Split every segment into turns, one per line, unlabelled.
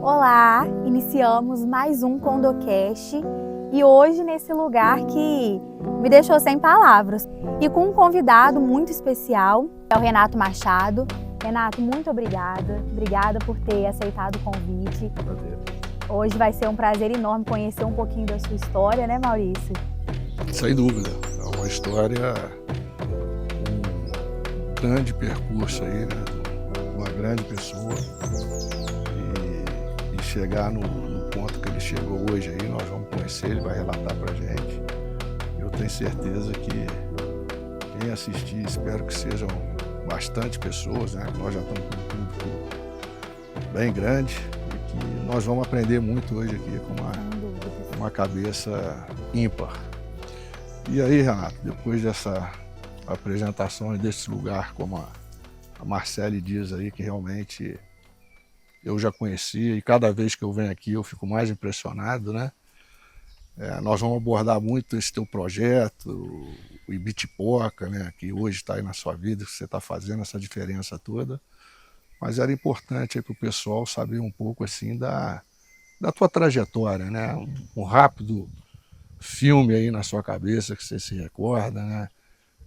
Olá, iniciamos mais um Condocast e hoje nesse lugar que me deixou sem palavras e com um convidado muito especial, é o Renato Machado. Renato, muito obrigada por ter aceitado o convite. Hoje vai ser um prazer enorme conhecer um pouquinho da sua história, né, Maurício?
Sem dúvida, é uma história, um grande percurso aí, né? Uma grande pessoa e chegar no ponto que ele chegou hoje aí, nós vamos conhecer, ele vai relatar pra gente. Eu tenho certeza que quem assistir, espero que sejam bastante pessoas, né? Nós já estamos com um público bem grande e que nós vamos aprender muito hoje aqui com uma cabeça ímpar. E aí, Renato, depois dessa apresentação desse lugar, como a Marcele diz aí, que realmente eu já conhecia e cada vez que eu venho aqui eu fico mais impressionado, né? Nós vamos abordar muito esse teu projeto, o Ibitipoca, né? Que hoje está aí na sua vida, que você está fazendo essa diferença toda. Mas era importante para o pessoal saber um pouco assim da tua trajetória, né? Um rápido filme aí na sua cabeça que você se recorda, né?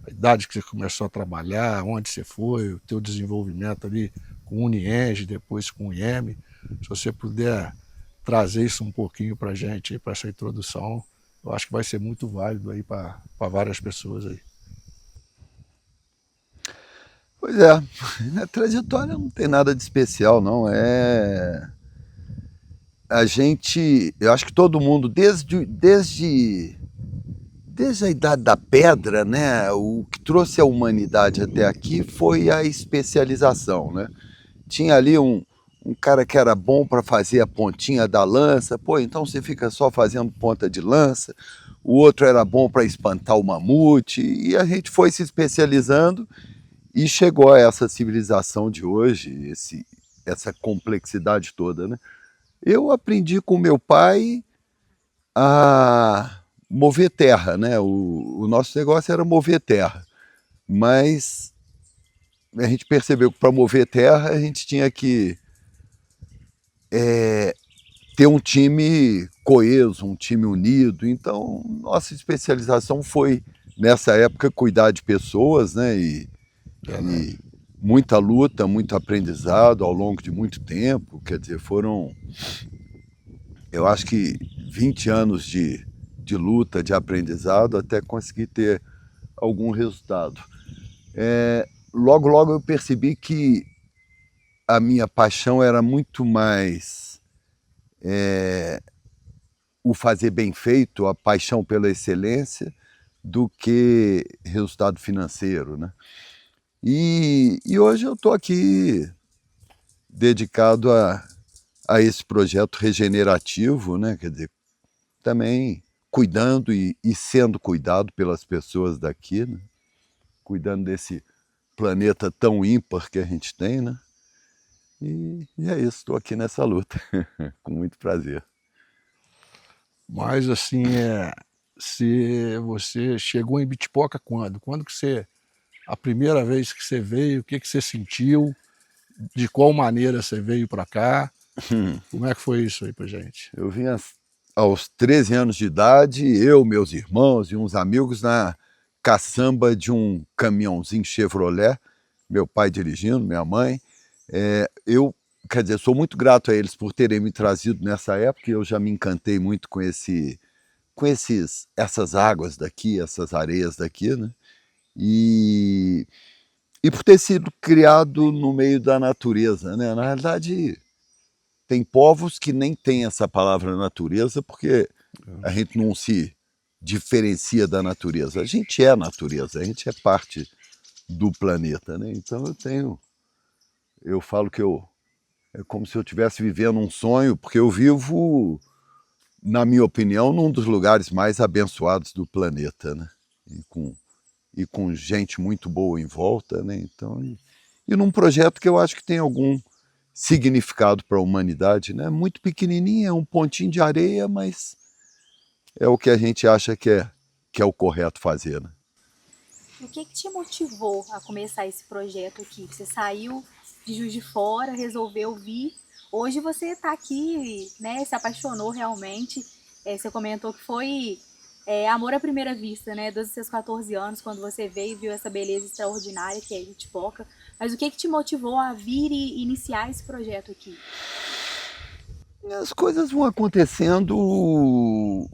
A idade que você começou a trabalhar, onde você foi, o teu desenvolvimento ali com o Unienge, depois com o IEM. Se você puder trazer isso um pouquinho para a gente, para essa introdução, eu acho que vai ser muito válido aí para várias pessoas aí.
Pois é, a trajetória não tem nada de especial, não. Eu acho que todo mundo, desde a Idade da Pedra, né, o que trouxe a humanidade até aqui foi a especialização, né? Tinha ali um cara que era bom para fazer a pontinha da lança, pô, então você fica só fazendo ponta de lança. O outro era bom para espantar o mamute, e a gente foi se especializando e chegou a essa civilização de hoje, essa complexidade toda, né? Eu aprendi com meu pai a mover terra, né? O nosso negócio era mover terra, mas a gente percebeu que para mover terra a gente tinha que ter um time coeso, um time unido. Então nossa especialização foi nessa época cuidar de pessoas, né? E muita luta, muito aprendizado ao longo de muito tempo. Quer dizer, foram, eu acho que 20 anos de luta, de aprendizado, até conseguir ter algum resultado. Logo eu percebi que a minha paixão era muito mais o fazer bem feito, a paixão pela excelência, do que resultado financeiro, né? E hoje eu estou aqui dedicado a esse projeto regenerativo, né? Quer dizer, também cuidando e sendo cuidado pelas pessoas daqui, né? Cuidando desse planeta tão ímpar que a gente tem, né? E é isso, estou aqui nessa luta, com muito prazer.
Mas assim, se você chegou em Ibitipoca quando? Quando que você, a primeira vez que você veio, o que você sentiu? De qual maneira você veio para cá? Como é que foi isso aí pra gente?
Eu vim aos 13 anos de idade, eu, meus irmãos e uns amigos na caçamba de um caminhãozinho Chevrolet, meu pai dirigindo, minha mãe. Eu, quer dizer, sou muito grato a eles por terem me trazido nessa época, e eu já me encantei muito com essas águas daqui, essas areias daqui, né? E por ter sido criado no meio da natureza, né? Na realidade, tem povos que nem têm essa palavra natureza, porque a gente não se diferencia da natureza. A gente é a natureza, a gente é parte do planeta, né? Então eu falo que é como se eu estivesse vivendo um sonho, porque eu vivo, na minha opinião, num dos lugares mais abençoados do planeta, né? E com gente muito boa em volta, né? Então, e num projeto que eu acho que tem algum significado para a humanidade, né? Muito pequenininho, é um pontinho de areia, mas é o que a gente acha que é o correto fazer, né?
O que te motivou a começar esse projeto aqui? Você saiu de Juiz de Fora, resolveu vir Hoje você está aqui, né, se apaixonou realmente, você comentou que foi amor à primeira vista, né, dos seus 14 anos, quando você veio e viu essa beleza extraordinária que é Itipoca. Mas o que te motivou a vir e iniciar esse projeto aqui?
As coisas vão acontecendo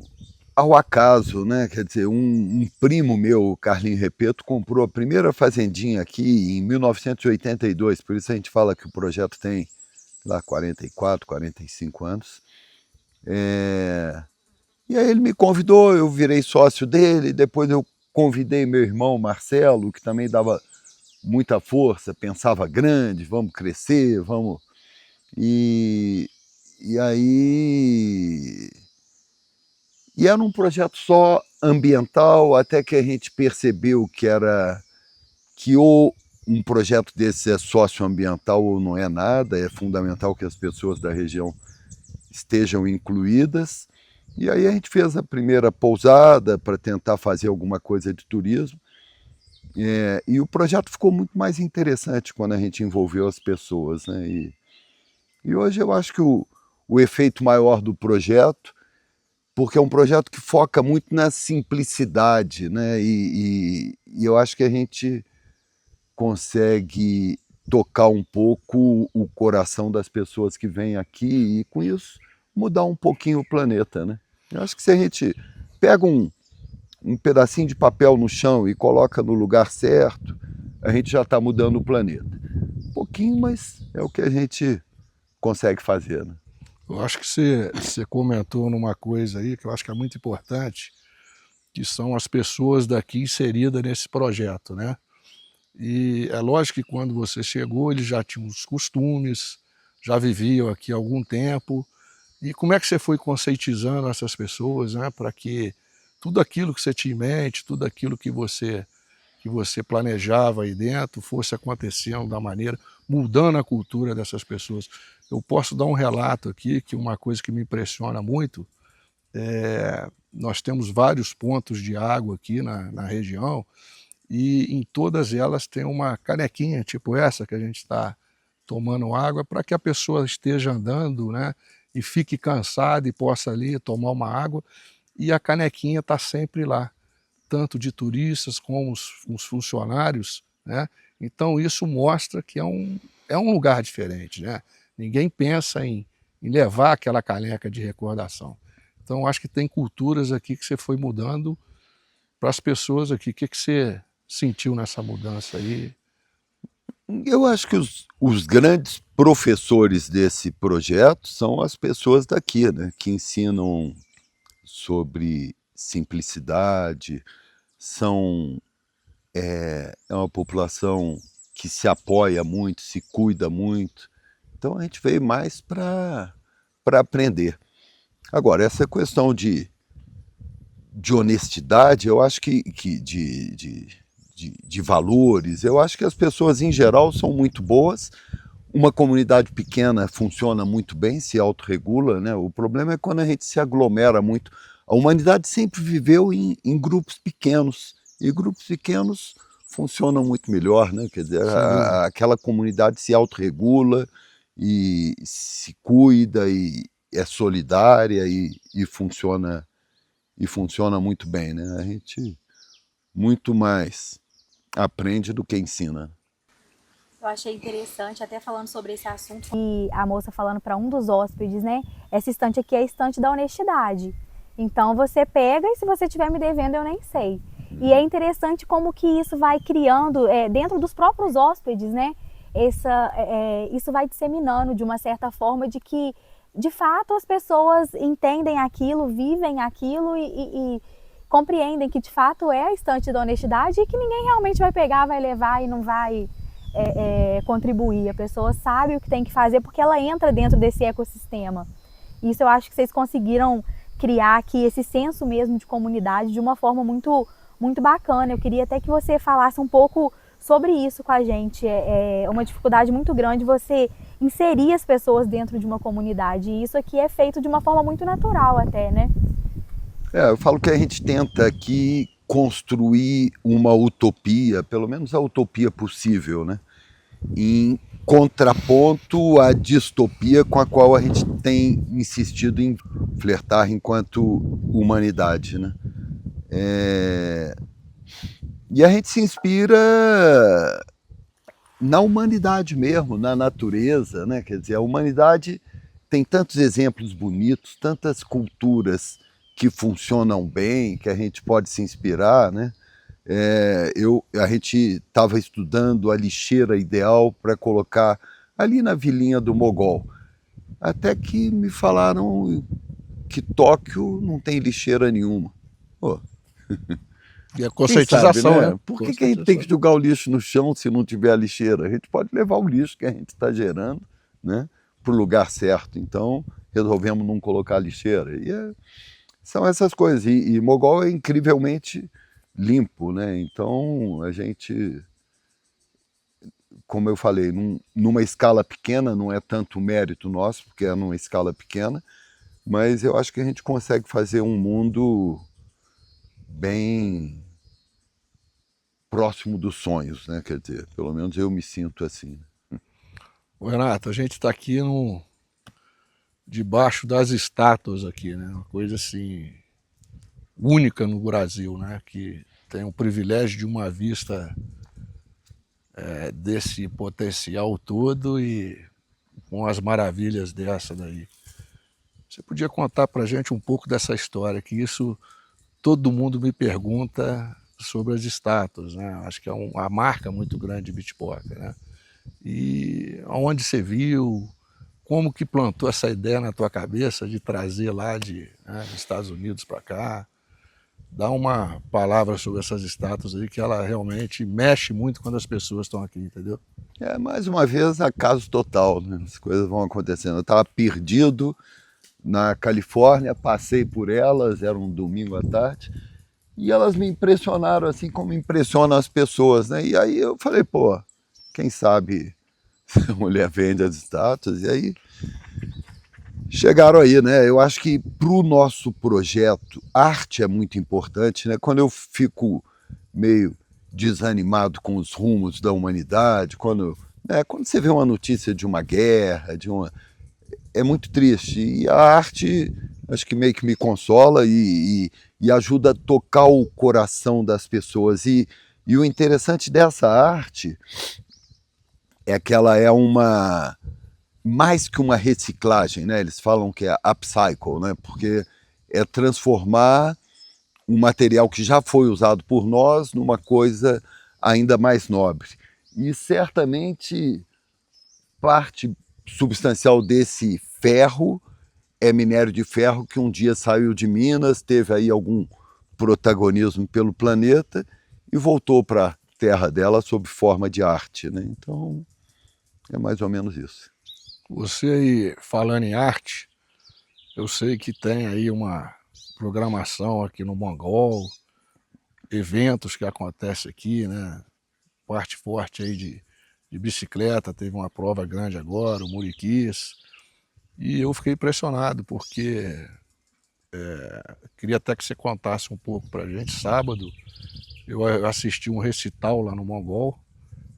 ao acaso, né? Quer dizer, um primo meu, o Carlinho Repeto, comprou a primeira fazendinha aqui em 1982, por isso a gente fala que o projeto tem lá 44, 45 anos. E aí ele me convidou, eu virei sócio dele, depois eu convidei meu irmão Marcelo, que também dava muita força, pensava grande, vamos crescer, vamos... E aí... E era um projeto só ambiental, até que a gente percebeu que ou um projeto desse é socioambiental ou não é nada, é fundamental que as pessoas da região estejam incluídas. E aí a gente fez a primeira pousada para tentar fazer alguma coisa de turismo. E o projeto ficou muito mais interessante quando a gente envolveu as pessoas, né? E hoje eu acho que o efeito maior do projeto, porque é um projeto que foca muito na simplicidade, né? E eu acho que a gente consegue tocar um pouco o coração das pessoas que vêm aqui e, com isso, mudar um pouquinho o planeta, né? Eu acho que se a gente pega um pedacinho de papel no chão e coloca no lugar certo, a gente já está mudando o planeta. Um pouquinho, mas é o que a gente consegue fazer, né?
Eu acho que você comentou numa coisa aí que eu acho que é muito importante, que são as pessoas daqui inseridas nesse projeto, né? E é lógico que quando você chegou, eles já tinham os costumes, já viviam aqui há algum tempo. E como é que você foi conscientizando essas pessoas, né, para que tudo aquilo que você tinha em mente, tudo aquilo que você planejava aí dentro fosse acontecendo da maneira, mudando a cultura dessas pessoas? Eu posso dar um relato aqui, que uma coisa que me impressiona muito, nós temos vários pontos de água aqui na região, e em todas elas tem uma canequinha, tipo essa que a gente está tomando água, para que a pessoa esteja andando, né, e fique cansada e possa ali tomar uma água, e a canequinha está sempre lá, tanto de turistas como os funcionários, né? Então isso mostra que é um lugar diferente, né? Ninguém pensa em levar aquela caneca de recordação. Então acho que tem culturas aqui que você foi mudando para as pessoas aqui. O que você sentiu nessa mudança aí?
Eu acho que os grandes professores desse projeto são as pessoas daqui, né? Que ensinam sobre simplicidade, é uma população que se apoia muito, se cuida muito. Então a gente veio mais para aprender. Agora, essa questão de honestidade, eu acho que de valores, eu acho que as pessoas em geral são muito boas. Uma comunidade pequena funciona muito bem, se autorregula, né? O problema é quando a gente se aglomera muito. A humanidade sempre viveu em grupos pequenos, e grupos pequenos funcionam muito melhor, né? Quer dizer, aquela comunidade se autorregula e se cuida e é solidária e funciona muito bem, né? A gente muito mais aprende do que ensina.
Eu achei interessante, até falando sobre esse assunto, e a moça falando para um dos hóspedes, né? Essa estante aqui é a estante da honestidade. Então você pega e se você estiver me devendo, eu nem sei. E é interessante como que isso vai criando, dentro dos próprios hóspedes, né? Isso vai disseminando de uma certa forma de que, de fato, as pessoas entendem aquilo, vivem aquilo e compreendem que, de fato, é a estante da honestidade e que ninguém realmente vai pegar, vai levar e não vai contribuir. A pessoa sabe o que tem que fazer porque ela entra dentro desse ecossistema. Isso eu acho que vocês conseguiram criar aqui esse senso mesmo de comunidade de uma forma muito, muito bacana. Eu queria até que você falasse um pouco sobre isso com a gente. É uma dificuldade muito grande você inserir as pessoas dentro de uma comunidade. E isso aqui é feito de uma forma muito natural até, né?
Eu falo que a gente tenta aqui construir uma utopia, pelo menos a utopia possível, né? Em contraponto à distopia com a qual a gente tem insistido em flertar enquanto humanidade, né? E a gente se inspira na humanidade mesmo, na natureza, né? Quer dizer, a humanidade tem tantos exemplos bonitos, tantas culturas que funcionam bem, que a gente pode se inspirar, né? A gente estava estudando a lixeira ideal para colocar ali na vilinha do Mogol, até que me falaram que Tóquio não tem lixeira nenhuma. Pô,
E a conscientização,
sabe,
né?
Por que a gente tem que jogar o lixo no chão se não tiver a lixeira? A gente pode levar o lixo que a gente está gerando, né, para o lugar certo. Então, resolvemos não colocar a lixeira. São essas coisas. E Mogol é incrivelmente limpo, né? Então, a gente, como eu falei, numa escala pequena, não é tanto mérito nosso, porque é numa escala pequena, mas eu acho que a gente consegue fazer um mundo bem próximo dos sonhos, né? Quer dizer, pelo menos eu me sinto assim.
Renato, a gente está aqui debaixo das estátuas aqui, né? Uma coisa assim única no Brasil, né? Que tem o privilégio de uma vista desse potencial todo e com as maravilhas dessa daí. Você podia contar para a gente um pouco dessa história, que isso todo mundo me pergunta sobre as estátuas, né? Acho que é uma marca muito grande de Beach Poker, né? E aonde você viu, como que plantou essa ideia na tua cabeça de trazer lá dos Estados Unidos para cá? Dá uma palavra sobre essas estátuas aí, que ela realmente mexe muito quando as pessoas estão aqui, entendeu?
Mais uma vez, acaso total, né? As coisas vão acontecendo. Eu estava perdido na Califórnia, passei por elas, era um domingo à tarde, e elas me impressionaram assim como impressionam as pessoas, né? E aí eu falei, pô, quem sabe a mulher vende as estátuas, e aí chegaram aí, né? Eu acho que para o nosso projeto, arte é muito importante, né? Quando eu fico meio desanimado com os rumos da humanidade, quando você vê uma notícia de uma guerra, é muito triste. E a arte, acho que meio que me consola e ajuda a tocar o coração das pessoas. E o interessante dessa arte é que ela é mais que uma reciclagem, né? Eles falam que é upcycle, né? Porque é transformar um material que já foi usado por nós numa coisa ainda mais nobre. E certamente parte substancial desse ferro é minério de ferro que um dia saiu de Minas, teve aí algum protagonismo pelo planeta e voltou para a terra dela sob forma de arte, né? Então, é mais ou menos isso.
Você aí, falando em arte, eu sei que tem aí uma programação aqui no Mongol, eventos que acontecem aqui, né? Parte forte aí de bicicleta, teve uma prova grande agora, o Muriquis, e eu fiquei impressionado porque queria até que você contasse um pouco pra gente. Sábado eu assisti um recital lá no Mongol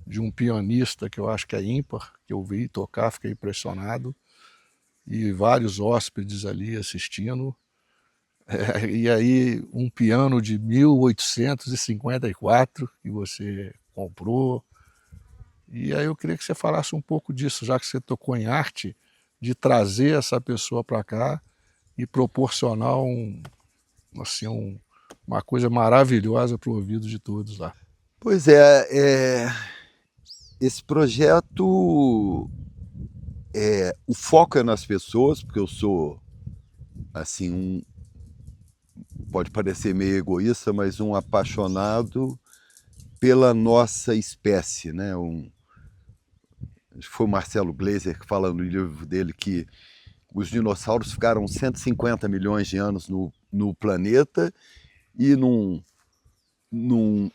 de um pianista que eu acho que é ímpar, que eu vi tocar, fiquei impressionado, e vários hóspedes ali assistindo. E aí um piano de 1854 que você comprou. E aí eu queria que você falasse um pouco disso, já que você tocou em arte, de trazer essa pessoa para cá e proporcionar uma coisa maravilhosa para o ouvido de todos lá.
Pois esse projeto, o foco é nas pessoas, porque eu sou, assim, pode parecer meio egoísta, mas um apaixonado pela nossa espécie, né? Acho que foi o Marcelo Gleiser que fala no livro dele que os dinossauros ficaram 150 milhões de anos no planeta e não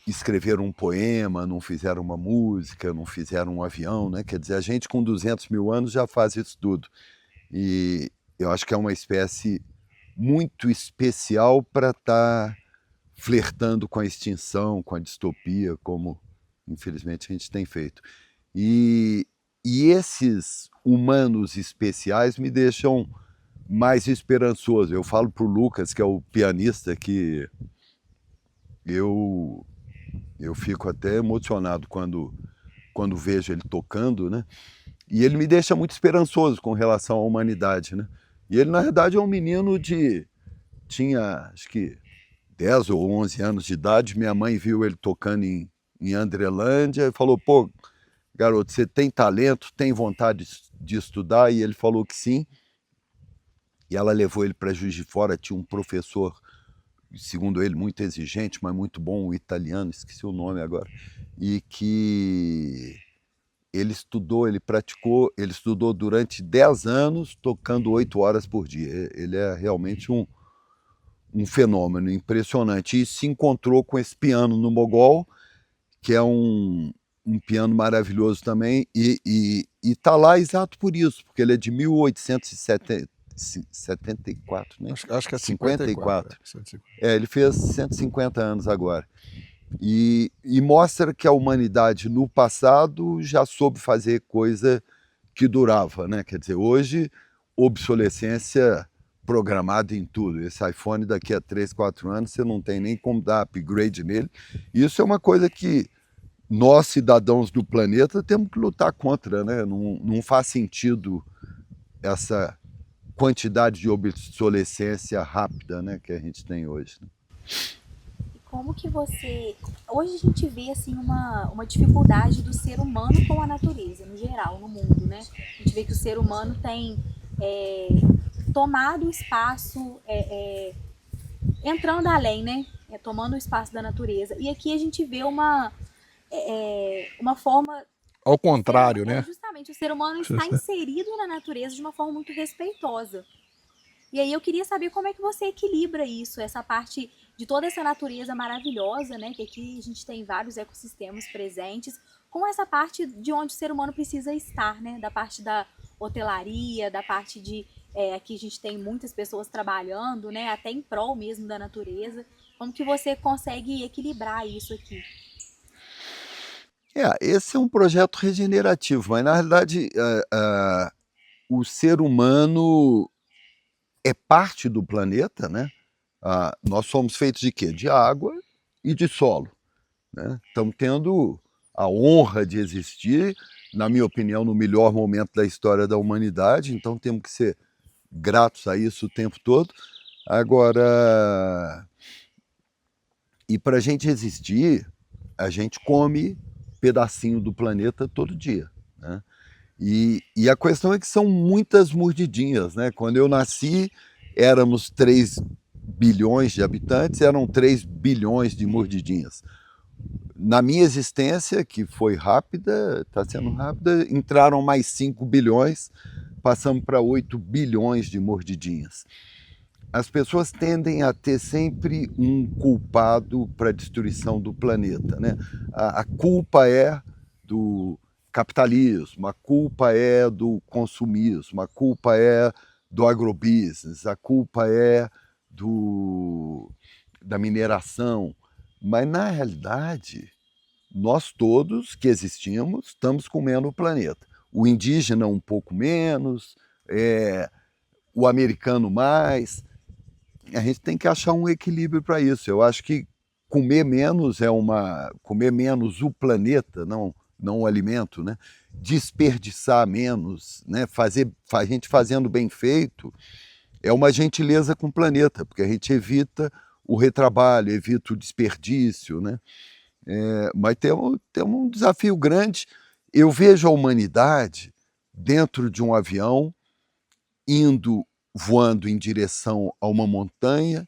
escreveram um poema, não fizeram uma música, não fizeram um avião, né? Quer dizer, a gente com 200 mil anos já faz isso tudo. E eu acho que é uma espécie muito especial para estar flertando com a extinção, com a distopia, como infelizmente a gente tem feito. E E esses humanos especiais me deixam mais esperançoso. Eu falo para o Lucas, que é o pianista, que eu fico até emocionado quando vejo ele tocando, né? E ele me deixa muito esperançoso com relação à humanidade, né? E ele, na verdade, é um menino tinha, acho que 10 ou 11 anos de idade. Minha mãe viu ele tocando em Andrelândia e falou, pô, garoto, você tem talento, tem vontade de estudar? E ele falou que sim. E ela levou ele para Juiz de Fora, tinha um professor, segundo ele, muito exigente, mas muito bom, um italiano, esqueci o nome agora, e que ele estudou, ele praticou, ele estudou durante 10 anos, tocando 8 horas por dia. Ele é realmente um fenômeno impressionante. E se encontrou com esse piano no Mogol, que é um piano maravilhoso também, e está lá exato por isso, porque ele é de 1874, né?
Acho que é
54.
54.
Ele fez 150 anos agora. E mostra que a humanidade no passado já soube fazer coisa que durava, né? Quer dizer, hoje, obsolescência programada em tudo. Esse iPhone daqui a 3, 4 anos você não tem nem como dar upgrade nele. Isso é uma coisa que nós, cidadãos do planeta, temos que lutar contra, né? Não faz sentido essa quantidade de obsolescência rápida, né, que a gente tem hoje, né?
Como que você... Hoje a gente vê assim uma dificuldade do ser humano com a natureza, no geral, no mundo, né? A gente vê que o ser humano tem tomado o espaço, entrando além, né? Tomando o espaço da natureza. E aqui a gente vê uma forma...
Ao contrário, né?
Justamente, o ser humano está inserido na natureza de uma forma muito respeitosa. E aí eu queria saber como é que você equilibra isso, essa parte de toda essa natureza maravilhosa, né? Que aqui a gente tem vários ecossistemas presentes, com essa parte de onde o ser humano precisa estar, né? Da parte da hotelaria, da parte de... aqui a gente tem muitas pessoas trabalhando, né? Até em prol mesmo da natureza. Como que você consegue equilibrar isso aqui?
Esse é um projeto regenerativo, mas na realidade o ser humano é parte do planeta, né? Nós somos feitos de quê? De água e de solo, né? Estamos tendo a honra de existir, na minha opinião, no melhor momento da história da humanidade, então temos que ser gratos a isso o tempo todo. Agora, e para a gente existir, a gente come pedacinho do planeta todo dia, né? E a questão é que são muitas mordidinhas, né? Quando eu nasci, éramos 3 bilhões de habitantes, eram 3 bilhões de mordidinhas. Na minha existência, que foi rápida, está sendo rápida, entraram mais 5 bilhões, passamos para 8 bilhões de mordidinhas. As pessoas tendem a ter sempre um culpado para a destruição do planeta, né? A culpa é do capitalismo, a culpa é do consumismo, a culpa é do agrobusiness, a culpa é da mineração. Mas, na realidade, nós todos que existimos estamos comendo o planeta. O indígena um pouco menos, o americano mais. A gente tem que achar um equilíbrio para isso. Eu acho que comer menos comer menos o planeta, não o alimento, né? Desperdiçar menos, né? A gente fazendo bem feito é uma gentileza com o planeta, porque a gente evita o retrabalho, evita o desperdício, né? Mas tem um desafio grande. Eu vejo a humanidade dentro de um avião, voando em direção a uma montanha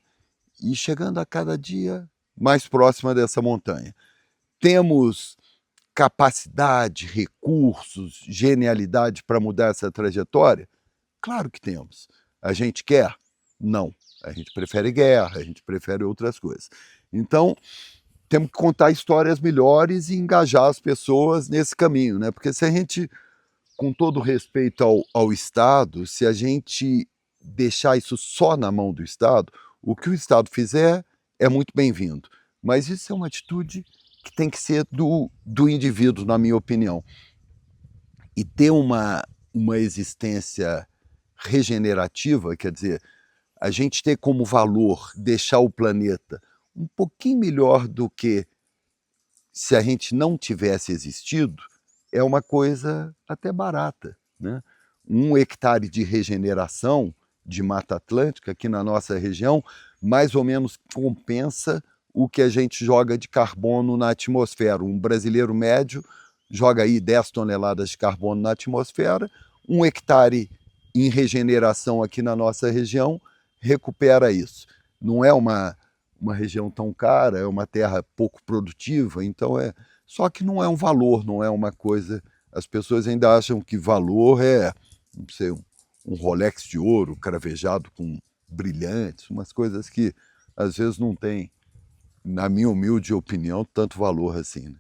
e chegando a cada dia mais próxima dessa montanha. Temos capacidade, recursos, genialidade para mudar essa trajetória? Claro que temos. A gente quer? Não. A gente prefere guerra, a gente prefere outras coisas. Então, temos que contar histórias melhores e engajar as pessoas nesse caminho, né? Porque se a gente, com todo respeito ao Estado, se a gente deixar isso só na mão do Estado, o que o Estado fizer é muito bem-vindo. Mas isso é uma atitude que tem que ser do indivíduo, na minha opinião. e ter uma existência regenerativa, quer dizer, a gente ter como valor deixar o planeta um pouquinho melhor do que se a gente não tivesse existido, é uma coisa até barata, né? 1 hectare de regeneração de Mata Atlântica aqui na nossa região, mais ou menos compensa o que a gente joga de carbono na atmosfera. Um brasileiro médio joga aí 10 toneladas de carbono na atmosfera, 1 hectare em regeneração aqui na nossa região recupera isso. Não é uma região tão cara, é uma terra pouco produtiva, então só que não é um valor, não é uma coisa. As pessoas ainda acham que valor é, não sei, um Rolex de ouro cravejado com brilhantes, umas coisas que às vezes não tem, na minha humilde opinião, tanto valor assim, né?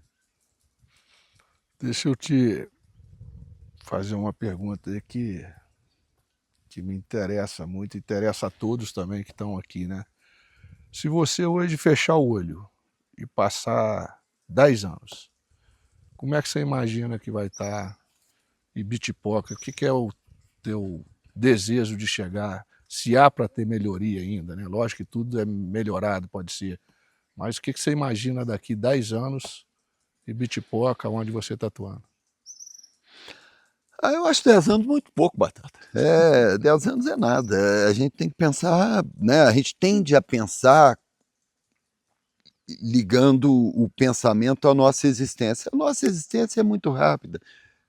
Deixa eu te fazer uma pergunta aí que me interessa muito, interessa a todos também que estão aqui, né? Se você hoje fechar o olho e passar 10 anos, como é que você imagina que vai estar Ibitipoca? O que é o teu desejo de chegar? Se há para ter melhoria ainda, né? Lógico que tudo é melhorado, pode ser. Mas o que você imagina daqui 10 anos, Ibitipoca, onde você está atuando?
Eu acho 10 anos muito pouco, Batata. 10 anos é nada. A gente tem que pensar, né? A gente tende a pensar ligando o pensamento à nossa existência. A nossa existência é muito rápida.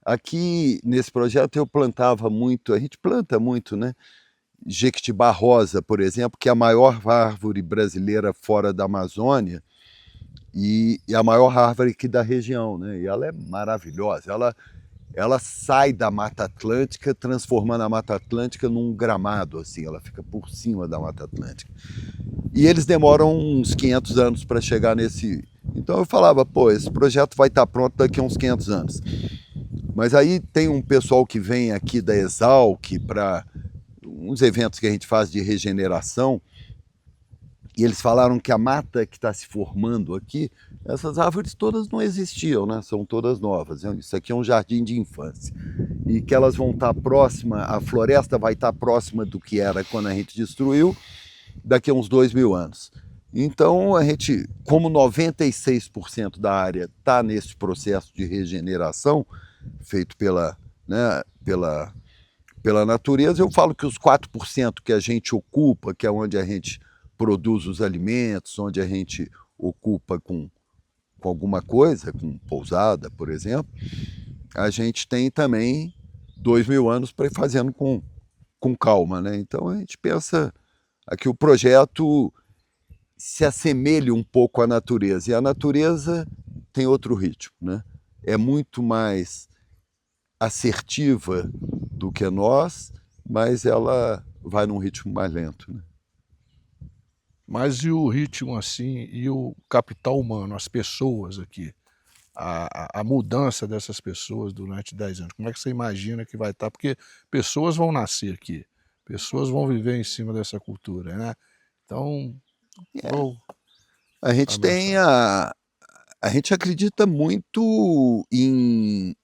Aqui, nesse projeto, eu plantava muito, a gente planta muito, né? Jequitibá rosa, por exemplo, que é a maior árvore brasileira fora da Amazônia e a maior árvore aqui da região, né? E ela é maravilhosa. Ela sai da Mata Atlântica, transformando a Mata Atlântica num gramado, assim, ela fica por cima da Mata Atlântica. E eles demoram uns 500 anos para chegar nesse... Então eu falava, pô, esse projeto vai estar pronto daqui a uns 500 anos. Mas aí tem um pessoal que vem aqui da Exalc para uns eventos que a gente faz de regeneração, e eles falaram que a mata que está se formando aqui, essas árvores todas não existiam, né? São todas novas. Isso aqui é um jardim de infância. E que elas vão estar próxima, a floresta vai estar próxima do que era quando a gente destruiu, daqui a uns 2.000 anos. Então, a gente, como 96% da área está nesse processo de regeneração, feito pela natureza, eu falo que os 4% que a gente ocupa, que é onde a gente produz os alimentos, onde a gente ocupa com alguma coisa, com pousada, por exemplo, a gente tem também 2.000 anos para ir fazendo com calma, né? Então a gente pensa aqui o projeto se assemelha um pouco à natureza, e a natureza tem outro ritmo, né? É muito mais assertiva do que nós, mas ela vai num ritmo mais lento, né?
Mas e o ritmo assim, e o capital humano, as pessoas aqui, a mudança dessas pessoas durante 10 anos, como é que você imagina que vai estar? Porque pessoas vão nascer aqui, pessoas vão viver em cima dessa cultura, né? Então,
a gente tem a gente acredita muito em...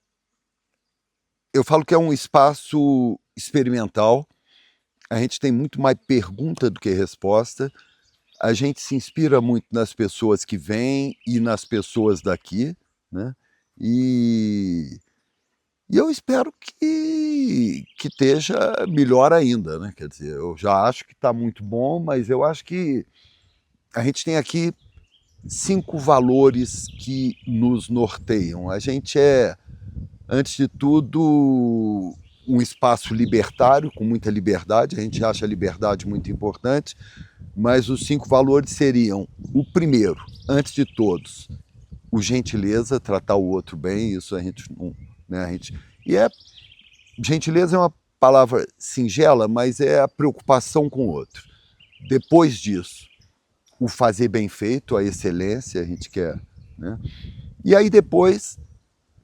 Eu falo que é um espaço experimental, a gente tem muito mais pergunta do que resposta, a gente se inspira muito nas pessoas que vêm e nas pessoas daqui, né? E eu espero que esteja melhor ainda, né? Quer dizer, eu já acho que está muito bom, mas eu acho que a gente tem aqui 5 valores que nos norteiam. A gente é, antes de tudo, um espaço libertário, com muita liberdade, a gente acha a liberdade muito importante, mas os 5 valores seriam: o primeiro, antes de todos, o gentileza, tratar o outro bem, isso a gente não... Né, gentileza é uma palavra singela, mas é a preocupação com o outro. Depois disso, o fazer bem feito, a excelência, a gente quer, né? E aí depois,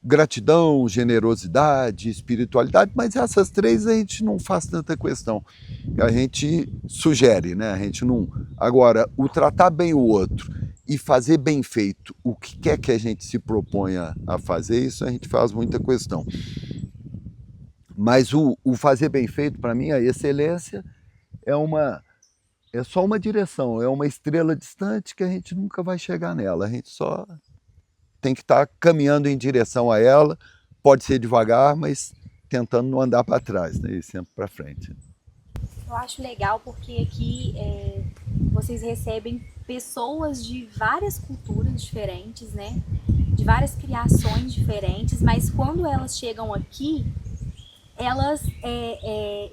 gratidão, generosidade, espiritualidade, mas essas 3 a gente não faz tanta questão. A gente sugere, né? A gente não... Agora, o tratar bem o outro e fazer bem feito o que quer que a gente se proponha a fazer, isso a gente faz muita questão. Mas o fazer bem feito, para mim, a excelência é só uma direção, é uma estrela distante que a gente nunca vai chegar nela. A gente só tem que estar caminhando em direção a ela, pode ser devagar, mas tentando não andar para trás, né? E sempre para frente.
Eu acho legal porque aqui vocês recebem pessoas de várias culturas diferentes, né? De várias criações diferentes, mas quando elas chegam aqui, elas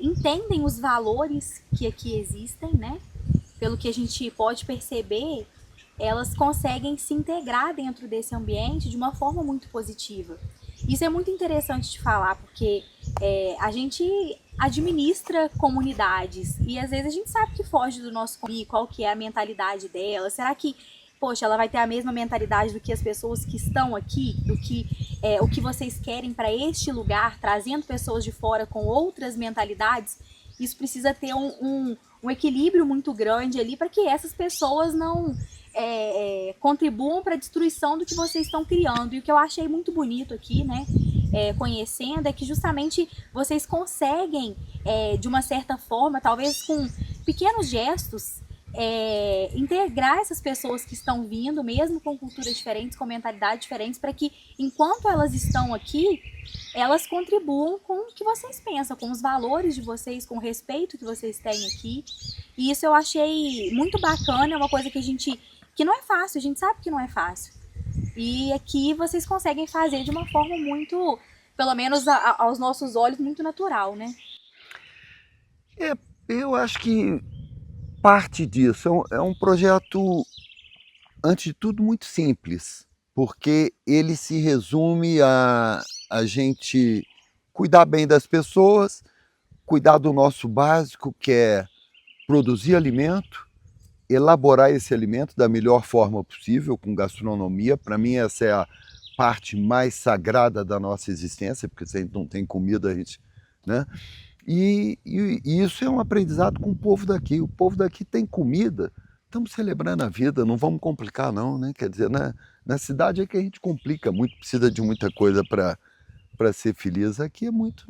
entendem os valores que aqui existem, né? Pelo que a gente pode perceber, elas conseguem se integrar dentro desse ambiente de uma forma muito positiva. Isso é muito interessante de falar, porque a gente administra comunidades e às vezes a gente sabe que foge do nosso convívio, qual que é a mentalidade dela. Será que, poxa, ela vai ter a mesma mentalidade do que as pessoas que estão aqui, do que o que vocês querem para este lugar, trazendo pessoas de fora com outras mentalidades? Isso precisa ter um equilíbrio muito grande ali para que essas pessoas não contribuam para a destruição do que vocês estão criando. E o que eu achei muito bonito aqui, né, conhecendo, é que justamente vocês conseguem, de uma certa forma, talvez com pequenos gestos, integrar essas pessoas que estão vindo, mesmo com culturas diferentes, com mentalidades diferentes, para que, enquanto elas estão aqui, elas contribuam com o que vocês pensam, com os valores de vocês, com o respeito que vocês têm aqui. E isso eu achei muito bacana, é uma coisa que não é fácil, a gente sabe que não é fácil. E aqui vocês conseguem fazer de uma forma muito, pelo menos aos nossos olhos, muito natural, né?
Eu acho que parte disso é um projeto, antes de tudo, muito simples, porque ele se resume a gente cuidar bem das pessoas, cuidar do nosso básico, que é produzir alimento, elaborar esse alimento da melhor forma possível, com gastronomia. Para mim, essa é a parte mais sagrada da nossa existência, porque se a gente não tem comida, a gente, né? E isso é um aprendizado com o povo daqui. O povo daqui tem comida, estamos celebrando a vida, não vamos complicar não, né? Quer dizer, na cidade é que a gente complica muito, precisa de muita coisa para ser feliz. Aqui é muito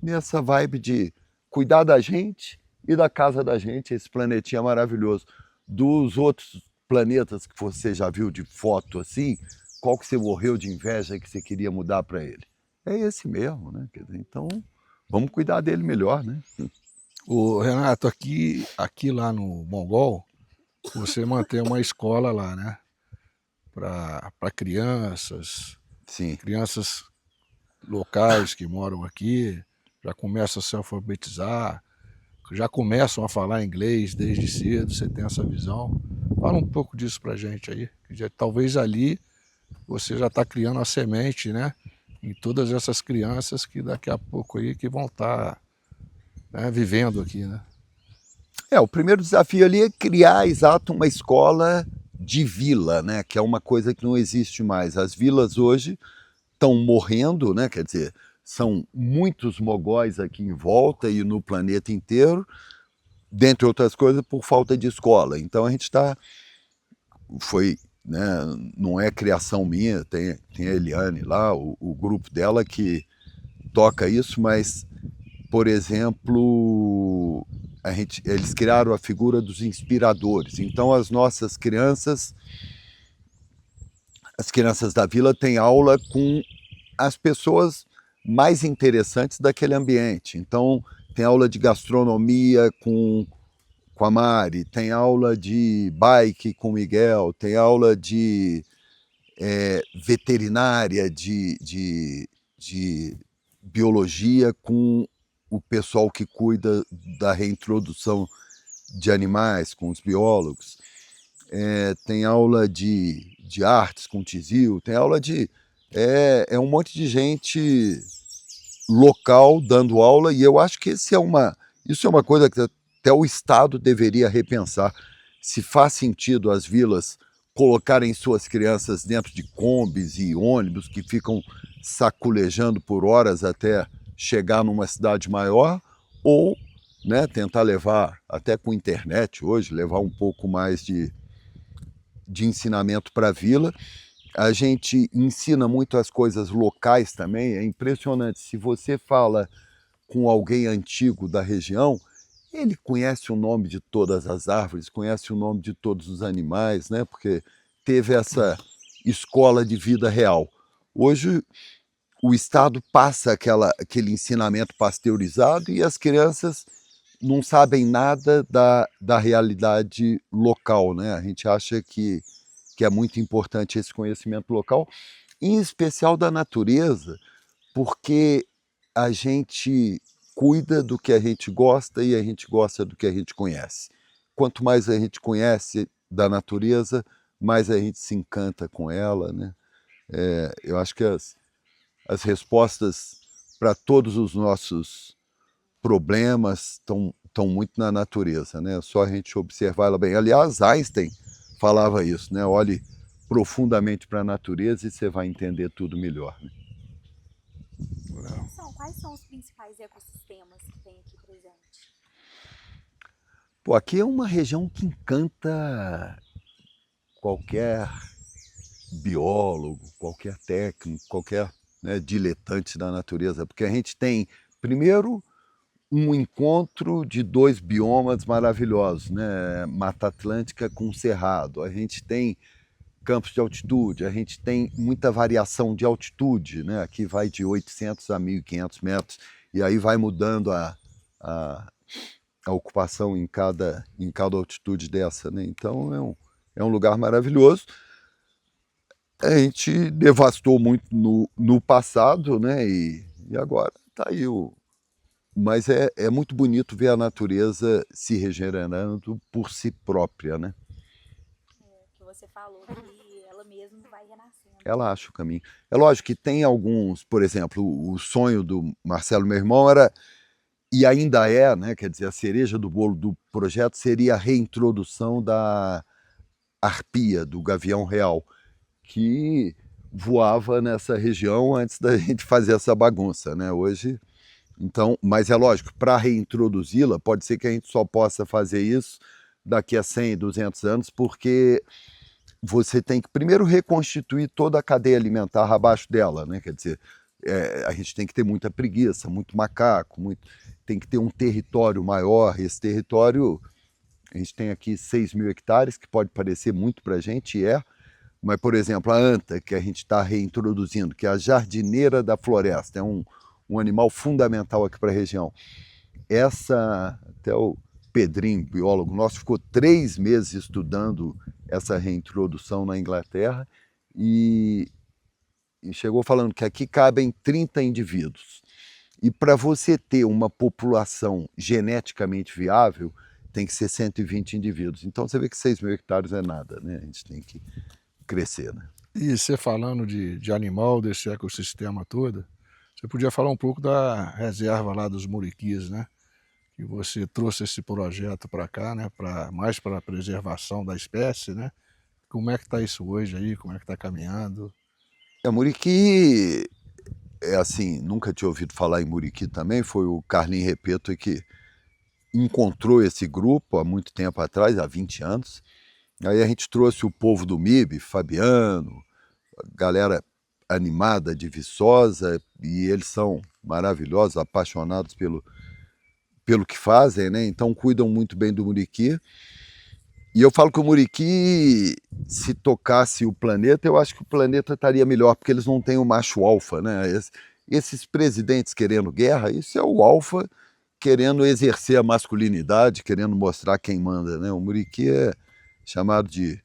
nessa vibe de cuidar da gente e da casa da gente, esse planetinha maravilhoso. Dos outros planetas que você já viu de foto assim, qual que você morreu de inveja que você queria mudar para ele? É esse mesmo, né? Quer dizer, então, vamos cuidar dele melhor, né?
O Renato, aqui lá no Mongol, você mantém uma escola lá, né? Para crianças,
Sim.
crianças locais que moram aqui, já começam a se alfabetizar, já começam a falar inglês desde cedo, você tem essa visão. Fala um pouco disso pra gente aí. Talvez ali você já está criando a semente, né? Em todas essas crianças que daqui a pouco aí que vão estar, né, vivendo aqui, né?
O primeiro desafio ali é criar, exato, uma escola de vila, né? Que é uma coisa que não existe mais. As vilas hoje estão morrendo, né? Quer dizer, são muitos mogóis aqui em volta e no planeta inteiro, dentre outras coisas, por falta de escola. Então a gente né, não é criação minha, tem a Eliane lá, o grupo dela que toca isso, mas, por exemplo, eles criaram a figura dos inspiradores. Então as nossas crianças, as crianças da vila têm aula com as pessoas mais interessantes daquele ambiente. Então, tem aula de gastronomia com a Mari, tem aula de bike com o Miguel, tem aula de veterinária, de biologia com o pessoal que cuida da reintrodução de animais, com os biólogos. Tem aula de artes com o Tizil, tem aula de... É um monte de gente local dando aula, e eu acho que isso é uma coisa que até o Estado deveria repensar. Se faz sentido as vilas colocarem suas crianças dentro de combis e ônibus que ficam saculejando por horas até chegar numa cidade maior, ou, né, tentar levar, até com internet hoje, levar um pouco mais de ensinamento para a vila. A gente ensina muito as coisas locais também, é impressionante. Se você fala com alguém antigo da região, ele conhece o nome de todas as árvores, conhece o nome de todos os animais, né? Porque teve essa escola de vida real. Hoje, o Estado passa aquele ensinamento pasteurizado e as crianças não sabem nada da realidade local, né? A gente acha que é muito importante esse conhecimento local, em especial da natureza, porque a gente cuida do que a gente gosta e a gente gosta do que a gente conhece. Quanto mais a gente conhece da natureza, mais a gente se encanta com ela, né? Eu acho que as respostas para todos os nossos problemas estão muito na natureza, né? Só a gente observar ela bem. Aliás, Einstein falava isso, né? Olhe profundamente para a natureza e você vai entender tudo melhor, né?
Quais são os principais ecossistemas que tem aqui presente?
Pô, aqui é uma região que encanta qualquer biólogo, qualquer técnico, qualquer, né, diletante da natureza, porque a gente tem, primeiro, um encontro de dois biomas maravilhosos, né? Mata Atlântica com Cerrado. A gente tem campos de altitude, a gente tem muita variação de altitude, né? Aqui vai de 800 a 1.500 metros, e aí vai mudando a ocupação em cada altitude dessa, né? Então é um lugar maravilhoso. A gente devastou muito no passado, né? E agora está aí Mas é muito bonito ver a natureza se regenerando por si própria, né?
Que você falou que ela mesma vai renascendo.
Ela acha o caminho. É lógico que tem alguns, por exemplo, o sonho do Marcelo, meu irmão, era, e ainda é, né? Quer dizer, a cereja do bolo do projeto seria a reintrodução da arpia, do gavião real, que voava nessa região antes da gente fazer essa bagunça, né? Hoje, então, mas é lógico, para reintroduzi-la, pode ser que a gente só possa fazer isso daqui a 100, 200 anos, porque você tem que primeiro reconstituir toda a cadeia alimentar abaixo dela, né? Quer dizer, a gente tem que ter muita preguiça, muito macaco, tem que ter um território maior. Esse território, a gente tem aqui 6.000 hectares, que pode parecer muito para a gente, mas, por exemplo, a anta, que a gente está reintroduzindo, que é a jardineira da floresta, é um animal fundamental aqui para a região. Até o Pedrinho, biólogo nosso, ficou 3 meses estudando essa reintrodução na Inglaterra e chegou falando que aqui cabem 30 indivíduos. E para você ter uma população geneticamente viável, tem que ser 120 indivíduos. Então você vê que 6.000 hectares é nada, né? A gente tem que crescer, né?
E você falando de animal, desse ecossistema todo, você podia falar um pouco da reserva lá dos Muriquis, né? Que você trouxe esse projeto para cá, né? Mais para a preservação da espécie, né? Como é que está isso hoje aí? Como é que está caminhando?
Muriqui, assim, nunca tinha ouvido falar em Muriqui também, foi o Carlinhos Repeto que encontrou esse grupo há muito tempo atrás, há 20 anos. Aí a gente trouxe o povo do MIB, Fabiano, galera animada de Viçosa, e eles são maravilhosos, apaixonados pelo que fazem, né? Então cuidam muito bem do Muriqui. E eu falo que o Muriqui, se tocasse o planeta, eu acho que o planeta estaria melhor, porque eles não têm o macho alfa, né? Esses presidentes querendo guerra, isso é o alfa querendo exercer a masculinidade, querendo mostrar quem manda, né? O Muriqui é chamado de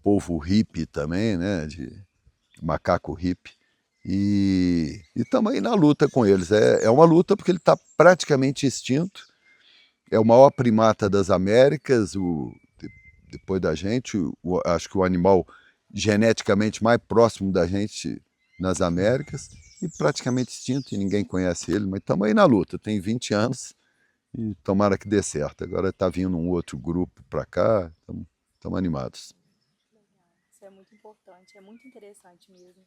povo hippie também, né? De macaco hippie. E estamos aí na luta com eles. É uma luta porque ele está praticamente extinto. É o maior primata das Américas, depois da gente. Acho que o animal geneticamente mais próximo da gente nas Américas. E praticamente extinto, e ninguém conhece ele. Mas estamos aí na luta. Tem 20 anos e tomara que dê certo. Agora está vindo um outro grupo para cá. Estamos animados.
Isso é muito importante, é muito interessante mesmo.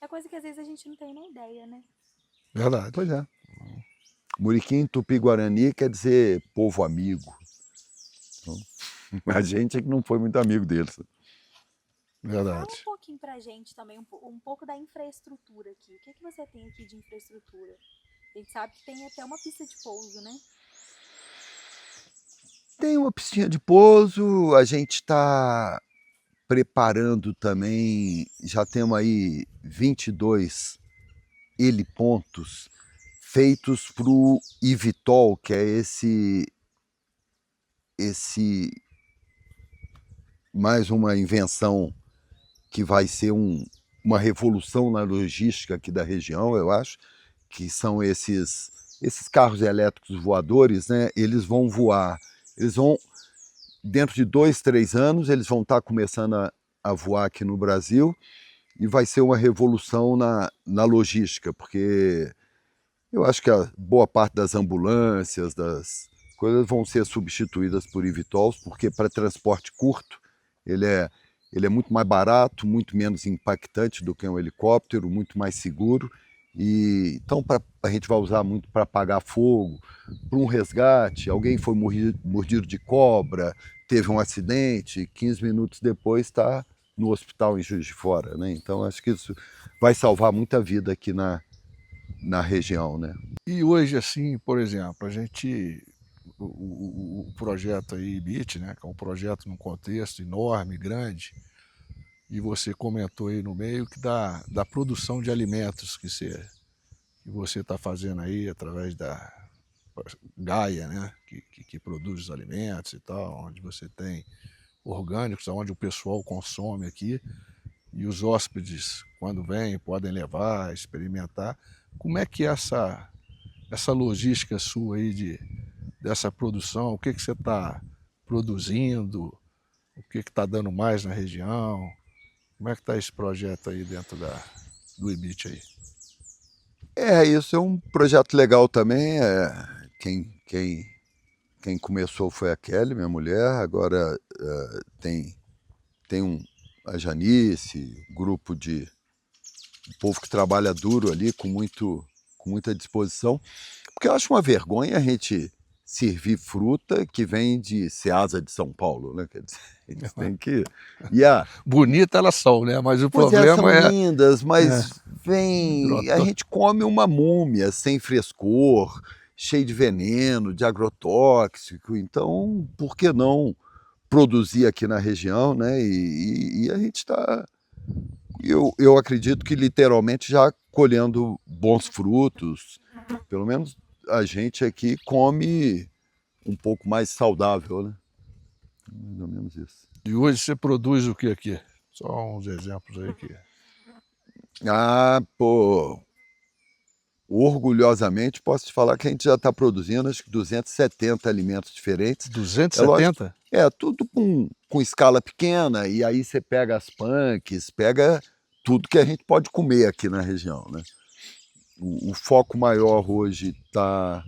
É coisa que às vezes a gente não tem nem ideia, né?
Verdade.
Pois é. Muriqui em Tupi-Guarani quer dizer povo amigo. Então, a gente é que não foi muito amigo deles.
Verdade.
Fala um pouquinho pra gente também, um pouco da infraestrutura aqui. O que você tem aqui de infraestrutura? A gente sabe que tem até uma pista de pouso, né?
Tem uma piscina de pouso, a gente está preparando também, já temos aí 22 helipontos feitos para o eVTOL, que é esse mais uma invenção que vai ser uma revolução na logística aqui da região, eu acho, que são esses carros elétricos voadores, né? Eles vão voar, dentro de 2, 3 anos, eles vão estar começando a voar aqui no Brasil e vai ser uma revolução na logística, porque eu acho que a boa parte das ambulâncias, das coisas vão ser substituídas por eVTOLs, porque para transporte curto ele é muito mais barato, muito menos impactante do que um helicóptero, muito mais seguro. E então a gente vai usar muito para apagar fogo, para um resgate, alguém foi mordido de cobra, teve um acidente, 15 minutos depois está no hospital em Juiz de Fora, né? Então acho que isso vai salvar muita vida aqui na região, né?
E hoje, assim, por exemplo, o projeto aí, BIT, né, que é um projeto num contexto enorme, grande, e você comentou aí no meio que da produção de alimentos que você está fazendo aí através da Gaia, né, que produz os alimentos e tal, onde você tem orgânicos, onde o pessoal consome aqui, e os hóspedes, quando vêm, podem levar, experimentar. Como é que é essa logística sua aí dessa produção? O que você está produzindo? O que está dando mais na região? Como é que está esse projeto aí dentro do IBIT aí?
Isso é um projeto legal também. Quem começou foi a Kelly, minha mulher. Agora tem a Janice, grupo de povo que trabalha duro ali, com muita disposição. Porque eu acho uma vergonha a gente servir fruta que vem de Ceasa de São Paulo, né? Quer dizer, eles têm que...
Bonita elas são, né? Mas o
Pois
problema
são lindas, mas
Grotó.
a gente come uma múmia sem frescor, cheio de veneno, de agrotóxico. Então, por que não produzir aqui na região, né? E a gente está... Eu acredito que literalmente já colhendo bons frutos. Pelo menos a gente aqui come um pouco mais saudável, né? Mais ou menos isso.
E hoje você produz o que aqui? Só uns exemplos aí que...
Orgulhosamente posso te falar que a gente já está produzindo acho que 270 alimentos diferentes.
270?
Tudo com escala pequena, e aí você pega as punks, pega tudo que a gente pode comer aqui na região, né? O foco maior hoje está,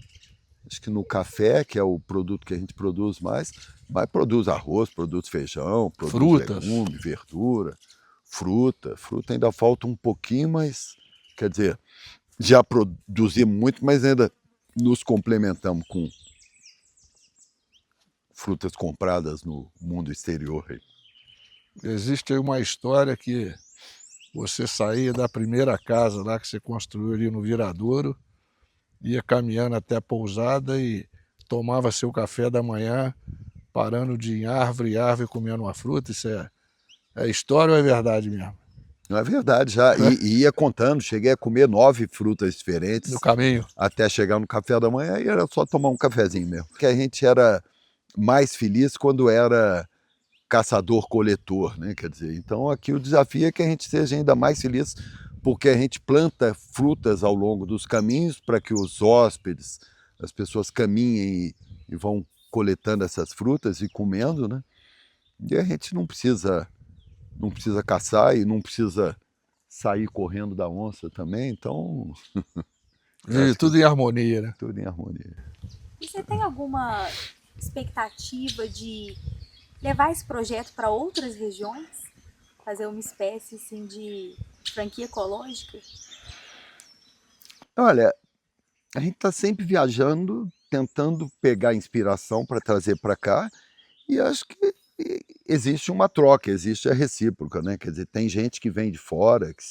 acho que no café, que é o produto que a gente produz mais, mas produz arroz, produz feijão, produz
frutas,
legume, verdura, fruta ainda falta um pouquinho, mas quer dizer, já produzimos muito, mas ainda nos complementamos com frutas compradas no mundo exterior.
Existe aí uma história que você saía da primeira casa lá que você construiu ali no Viradouro, ia caminhando até a pousada e tomava seu café da manhã, parando de árvore em árvore, comendo uma fruta. Isso é história ou é verdade mesmo?
Não é verdade, já. E ia contando, cheguei a comer 9 frutas diferentes.
No caminho.
Até chegar no café da manhã, e era só tomar um cafezinho mesmo. Porque a gente era mais feliz quando era caçador-coletor, né? Quer dizer, então aqui o desafio é que a gente seja ainda mais feliz, porque a gente planta frutas ao longo dos caminhos para que os hóspedes, as pessoas caminhem e vão coletando essas frutas e comendo, né? E a gente não precisa caçar e não precisa sair correndo da onça também, então...
E tudo em harmonia, né?
Tudo em harmonia.
E você tem alguma expectativa de levar esse projeto para outras regiões? Fazer uma espécie assim, de franquia ecológica?
Olha, a gente está sempre viajando, tentando pegar inspiração para trazer para cá, e acho que existe uma troca, existe a recíproca, né? Quer dizer, tem gente que vem de fora, que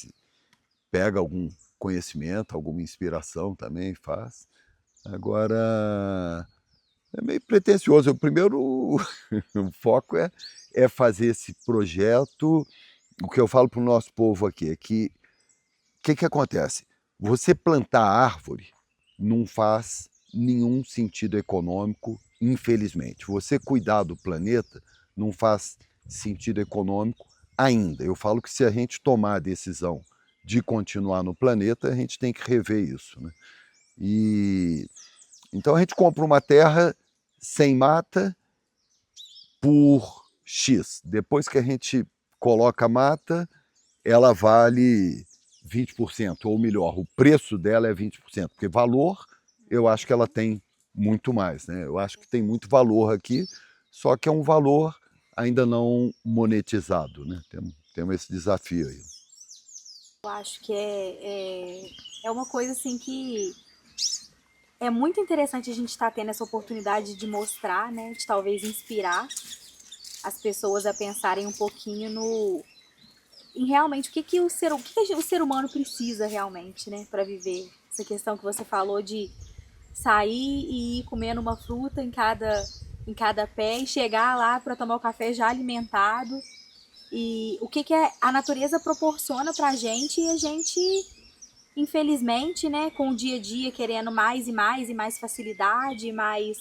pega conhecimento, alguma inspiração também faz. Agora, é meio pretensioso. O primeiro o foco é fazer esse projeto. O que eu falo para o nosso povo aqui é que o que acontece? Você plantar árvore não faz nenhum sentido econômico, infelizmente. Você cuidar do planeta não faz sentido econômico ainda. Eu falo que se a gente tomar a decisão de continuar no planeta, a gente tem que rever isso, né? Então a gente compra uma terra sem mata por X. Depois que a gente coloca a mata, ela vale 20%, ou melhor, o preço dela é 20%, porque valor eu acho que ela tem muito mais, né? Eu acho que tem muito valor aqui, só que é um valor ainda não monetizado, né? Temos esse desafio aí.
Eu acho que é uma coisa assim que é muito interessante a gente estar tendo essa oportunidade de mostrar, né? De talvez inspirar as pessoas a pensarem um pouquinho em realmente o que o ser humano precisa realmente, né? Para viver. Essa questão que você falou de sair e ir comendo uma fruta em cada pé e chegar lá para tomar o café já alimentado. E o que a natureza proporciona para a gente, e a gente, infelizmente, né, com o dia a dia querendo mais e mais e mais facilidade, mais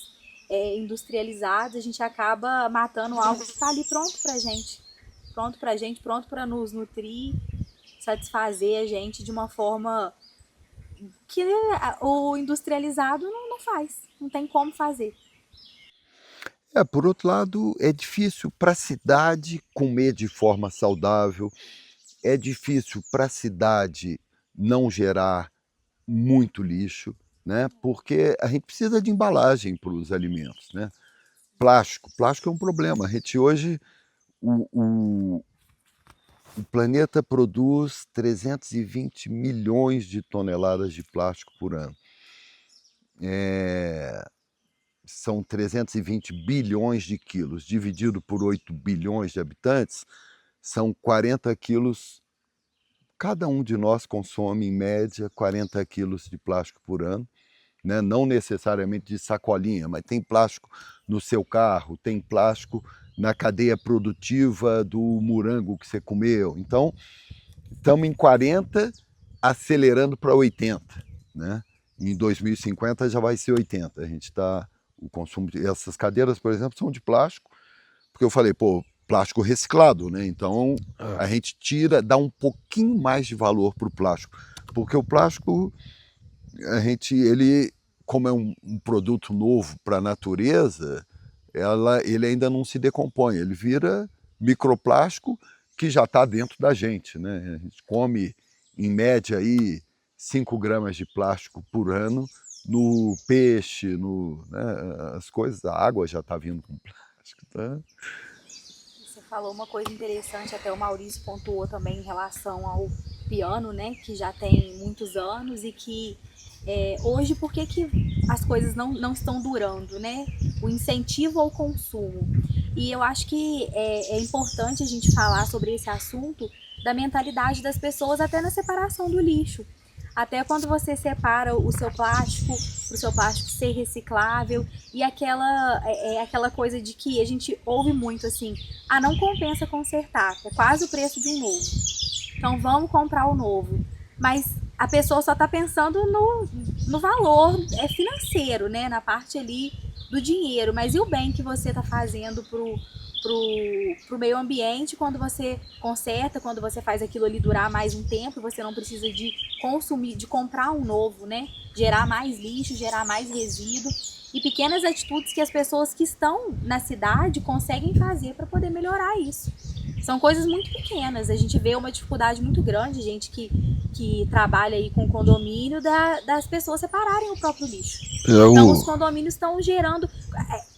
industrializado, a gente acaba matando algo que está ali pronto para gente, pronto para nos nutrir, satisfazer a gente de uma forma que o industrializado não faz, não tem como fazer.
Por outro lado, é difícil para a cidade comer de forma saudável, é difícil para a cidade não gerar muito lixo, né? Porque a gente precisa de embalagem para os alimentos, né? Plástico é um problema. A gente hoje, o planeta produz 320 milhões de toneladas de plástico por ano. São 320 bilhões de quilos, dividido por 8 bilhões de habitantes, são 40 quilos. Cada um de nós consome, em média, 40 quilos de plástico por ano, né? Não necessariamente de sacolinha, mas tem plástico no seu carro, tem plástico na cadeia produtiva do morango que você comeu. Então, estamos em 40, acelerando para 80, né? Em 2050 já vai ser 80. A gente está... O consumo essas cadeiras, por exemplo, são de plástico, porque eu falei, plástico reciclado, né? Então a gente dá um pouquinho mais de valor para o plástico, porque o plástico, ele, como é um produto novo para a natureza, ele ainda não se decompõe, ele vira microplástico que já está dentro da gente, né? A gente come, em média, aí, 5 gramas de plástico por ano, no peixe, né, as coisas, a água já está vindo com plástico. Tá?
Você falou uma coisa interessante, até o Maurício pontuou também em relação ao piano, né, que já tem muitos anos e que hoje, por que as coisas não estão durando, né? O incentivo ao consumo. E eu acho que é importante a gente falar sobre esse assunto da mentalidade das pessoas até na separação do lixo. Até quando você separa o seu plástico, para o seu plástico ser reciclável, e aquela coisa de que a gente ouve muito assim, não compensa consertar, é quase o preço de um novo. Então vamos comprar o novo. Mas a pessoa só está pensando no valor financeiro, né? Na parte ali do dinheiro. Mas e o bem que você está fazendo pro meio ambiente quando você conserta, quando você faz aquilo ali durar mais um tempo, você não precisa de consumir, de comprar um novo, né? Gerar mais lixo, gerar mais resíduo e pequenas atitudes que as pessoas que estão na cidade conseguem fazer para poder melhorar isso. São coisas muito pequenas, a gente vê uma dificuldade muito grande, gente que trabalha aí com condomínio, das pessoas separarem o próprio lixo. Então os condomínios estão gerando,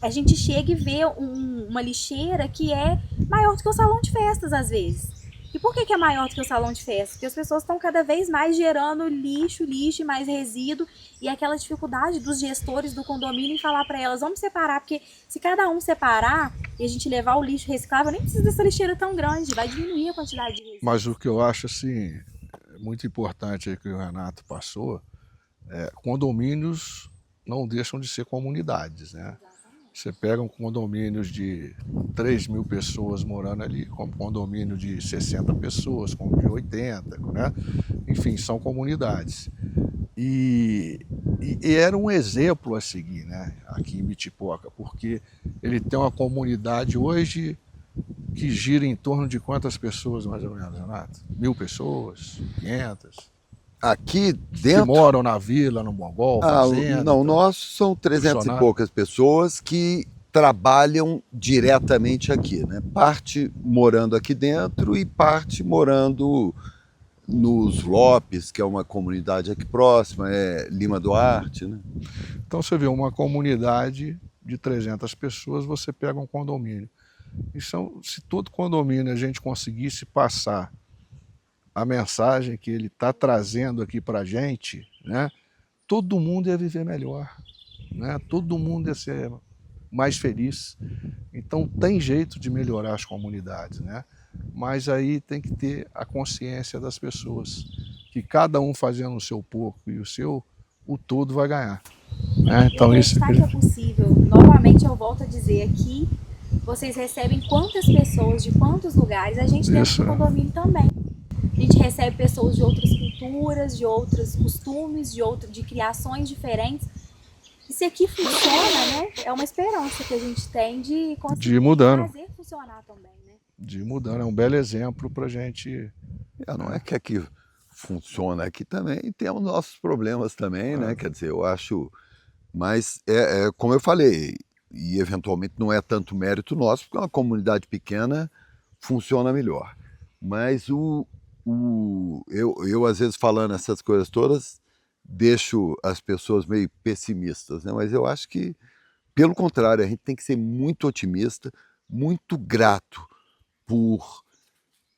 a gente chega e vê uma lixeira que é maior do que o salão de festas às vezes. E por que é maior do que o salão de festas? Porque as pessoas estão cada vez mais gerando lixo e mais resíduo, e aquela dificuldade dos gestores do condomínio em falar para elas, vamos separar, porque se cada um separar e a gente levar o lixo reciclável, nem precisa dessa lixeira tão grande, vai diminuir a quantidade de resíduo.
Mas o que eu acho assim, muito importante aí que o Renato passou, condomínios não deixam de ser comunidades, né? Você pega um condomínio de 3.000 pessoas morando ali, como condomínio de 60 pessoas, como de 80, né? Enfim, são comunidades. E era um exemplo a seguir, né? Aqui em Bitipoca, porque ele tem uma comunidade hoje que gira em torno de quantas pessoas, mais ou menos, Renato? 1.000 pessoas? 500?
Aqui
Que
dentro,
moram na vila, no Mongol, fazenda?
não, nós são 300 e
funcionário?
poucas pessoas que trabalham diretamente aqui, né? Parte morando aqui dentro e parte morando nos Lopes, que é uma comunidade aqui próxima, é Lima Duarte, né?
Então você vê uma comunidade de 300 pessoas, você pega um condomínio. E se todo condomínio a gente conseguisse passar a mensagem que ele está trazendo aqui para a gente, né, todo mundo ia viver melhor, né, todo mundo ia ser mais feliz. Então tem jeito de melhorar as comunidades, né, mas aí tem que ter a consciência das pessoas, que cada um fazendo o seu pouco e o todo vai ganhar. Né? Então isso
que é possível. Novamente eu volto a dizer aqui, vocês recebem quantas pessoas de quantos lugares, a gente dentro do condomínio também. A gente recebe pessoas de outras culturas, de outros costumes, de criações diferentes. Isso aqui funciona, né? É uma esperança que a gente tem de conseguir fazer funcionar também, né?
De mudando, é um belo exemplo para a gente.
Não é que aqui funciona, aqui também temos nossos problemas também, né? Quer dizer, eu acho, mas como eu falei, e eventualmente não é tanto mérito nosso, porque uma comunidade pequena funciona melhor. Mas eu às vezes falando essas coisas todas, deixo as pessoas meio pessimistas, né? Mas eu acho que, pelo contrário, a gente tem que ser muito otimista, muito grato por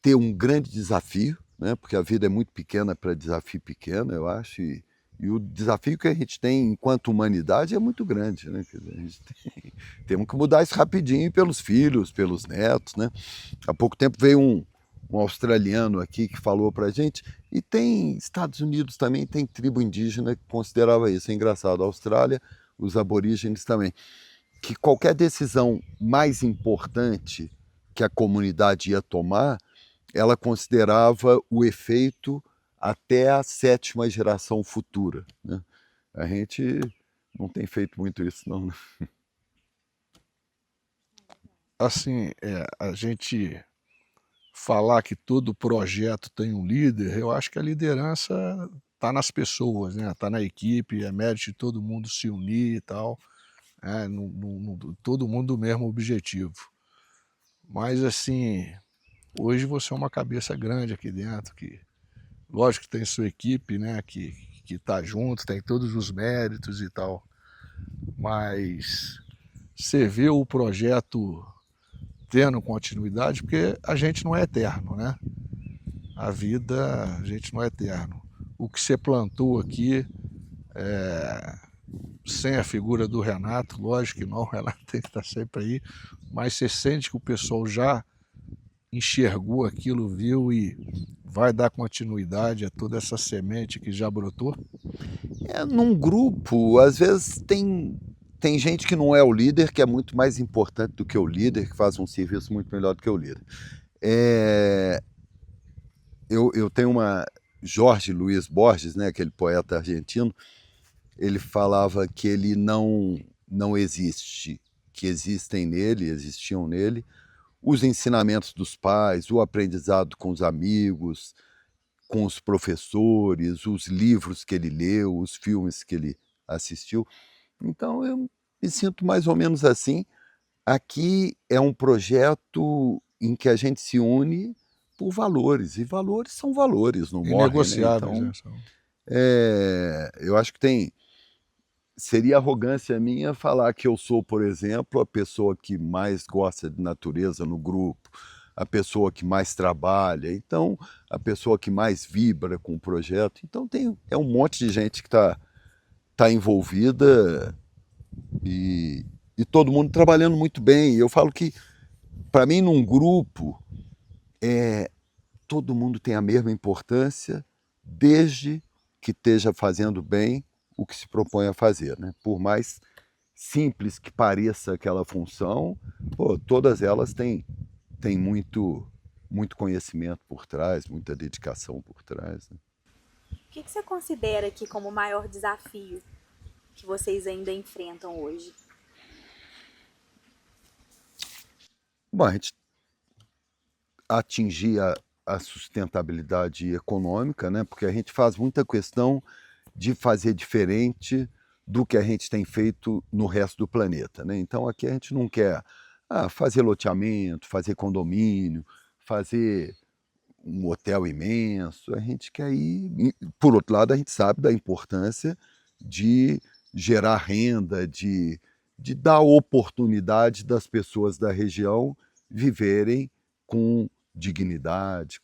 ter um grande desafio, né? Porque a vida é muito pequena para desafio pequeno, eu acho, e o desafio que a gente tem enquanto humanidade é muito grande, né? Quer dizer, a gente temos que mudar isso rapidinho pelos filhos, pelos netos, né? Há pouco tempo veio um australiano aqui que falou para a gente, e tem Estados Unidos também, tem tribo indígena que considerava isso, é engraçado, a Austrália, os aborígenes também, que qualquer decisão mais importante que a comunidade ia tomar, ela considerava o efeito até a 7ª geração futura, né? A gente não tem feito muito isso, não, né?
Assim, a gente falar que todo projeto tem um líder, eu acho que a liderança está nas pessoas, né? Está na equipe, é mérito de todo mundo se unir e tal, todo mundo do mesmo objetivo. Mas assim, hoje você é uma cabeça grande aqui dentro, que lógico que tem sua equipe, né, que está junto, tem todos os méritos e tal, mas você vê o projeto tendo continuidade, porque a gente não é eterno, né? A vida, a gente não é eterno. O que você plantou aqui, sem a figura do Renato, lógico que não, o Renato tem que estar sempre aí, mas você sente que o pessoal já enxergou aquilo, viu e vai dar continuidade a toda essa semente que já brotou?
Num grupo, às vezes tem gente que não é o líder, que é muito mais importante do que o líder, que faz um serviço muito melhor do que o líder. Eu tenho Jorge Luiz Borges, né, aquele poeta argentino, ele falava que ele não existe, que existiam nele, os ensinamentos dos pais, o aprendizado com os amigos, com os professores, os livros que ele leu, os filmes que ele assistiu. Então eu me sinto mais ou menos assim. Aqui é um projeto em que a gente se une por valores, e valores são valores, não morrem, né? Então, eu acho que seria arrogância minha falar que eu sou, por exemplo, a pessoa que mais gosta de natureza no grupo, a pessoa que mais trabalha, então a pessoa que mais vibra com o projeto. Então é um monte de gente que tá envolvida e todo mundo trabalhando muito bem. Eu falo que, para mim, num grupo, todo mundo tem a mesma importância desde que esteja fazendo bem o que se propõe a fazer, né? Por mais simples que pareça aquela função, pô, todas elas têm muito conhecimento por trás, muita dedicação por trás, né?
O que você considera aqui como o maior desafio que vocês ainda enfrentam hoje?
Bom, a gente atingir a sustentabilidade econômica, né? Porque a gente faz muita questão de fazer diferente do que a gente tem feito no resto do planeta, né? Então aqui a gente não quer fazer loteamento, fazer condomínio, fazer um hotel imenso, a gente quer ir... Por outro lado, a gente sabe da importância de gerar renda, de dar oportunidade das pessoas da região viverem com dignidade,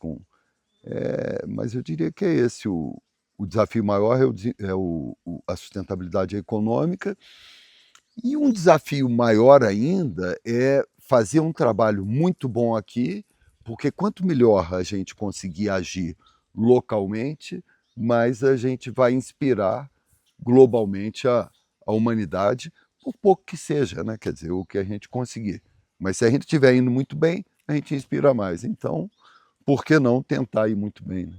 mas eu diria que é esse o desafio maior, a sustentabilidade econômica, e um desafio maior ainda é fazer um trabalho muito bom aqui, porque quanto melhor a gente conseguir agir localmente, mais a gente vai inspirar globalmente a humanidade, por pouco que seja, né? Quer dizer, o que a gente conseguir. Mas se a gente estiver indo muito bem, a gente inspira mais. Então, por que não tentar ir muito bem, né?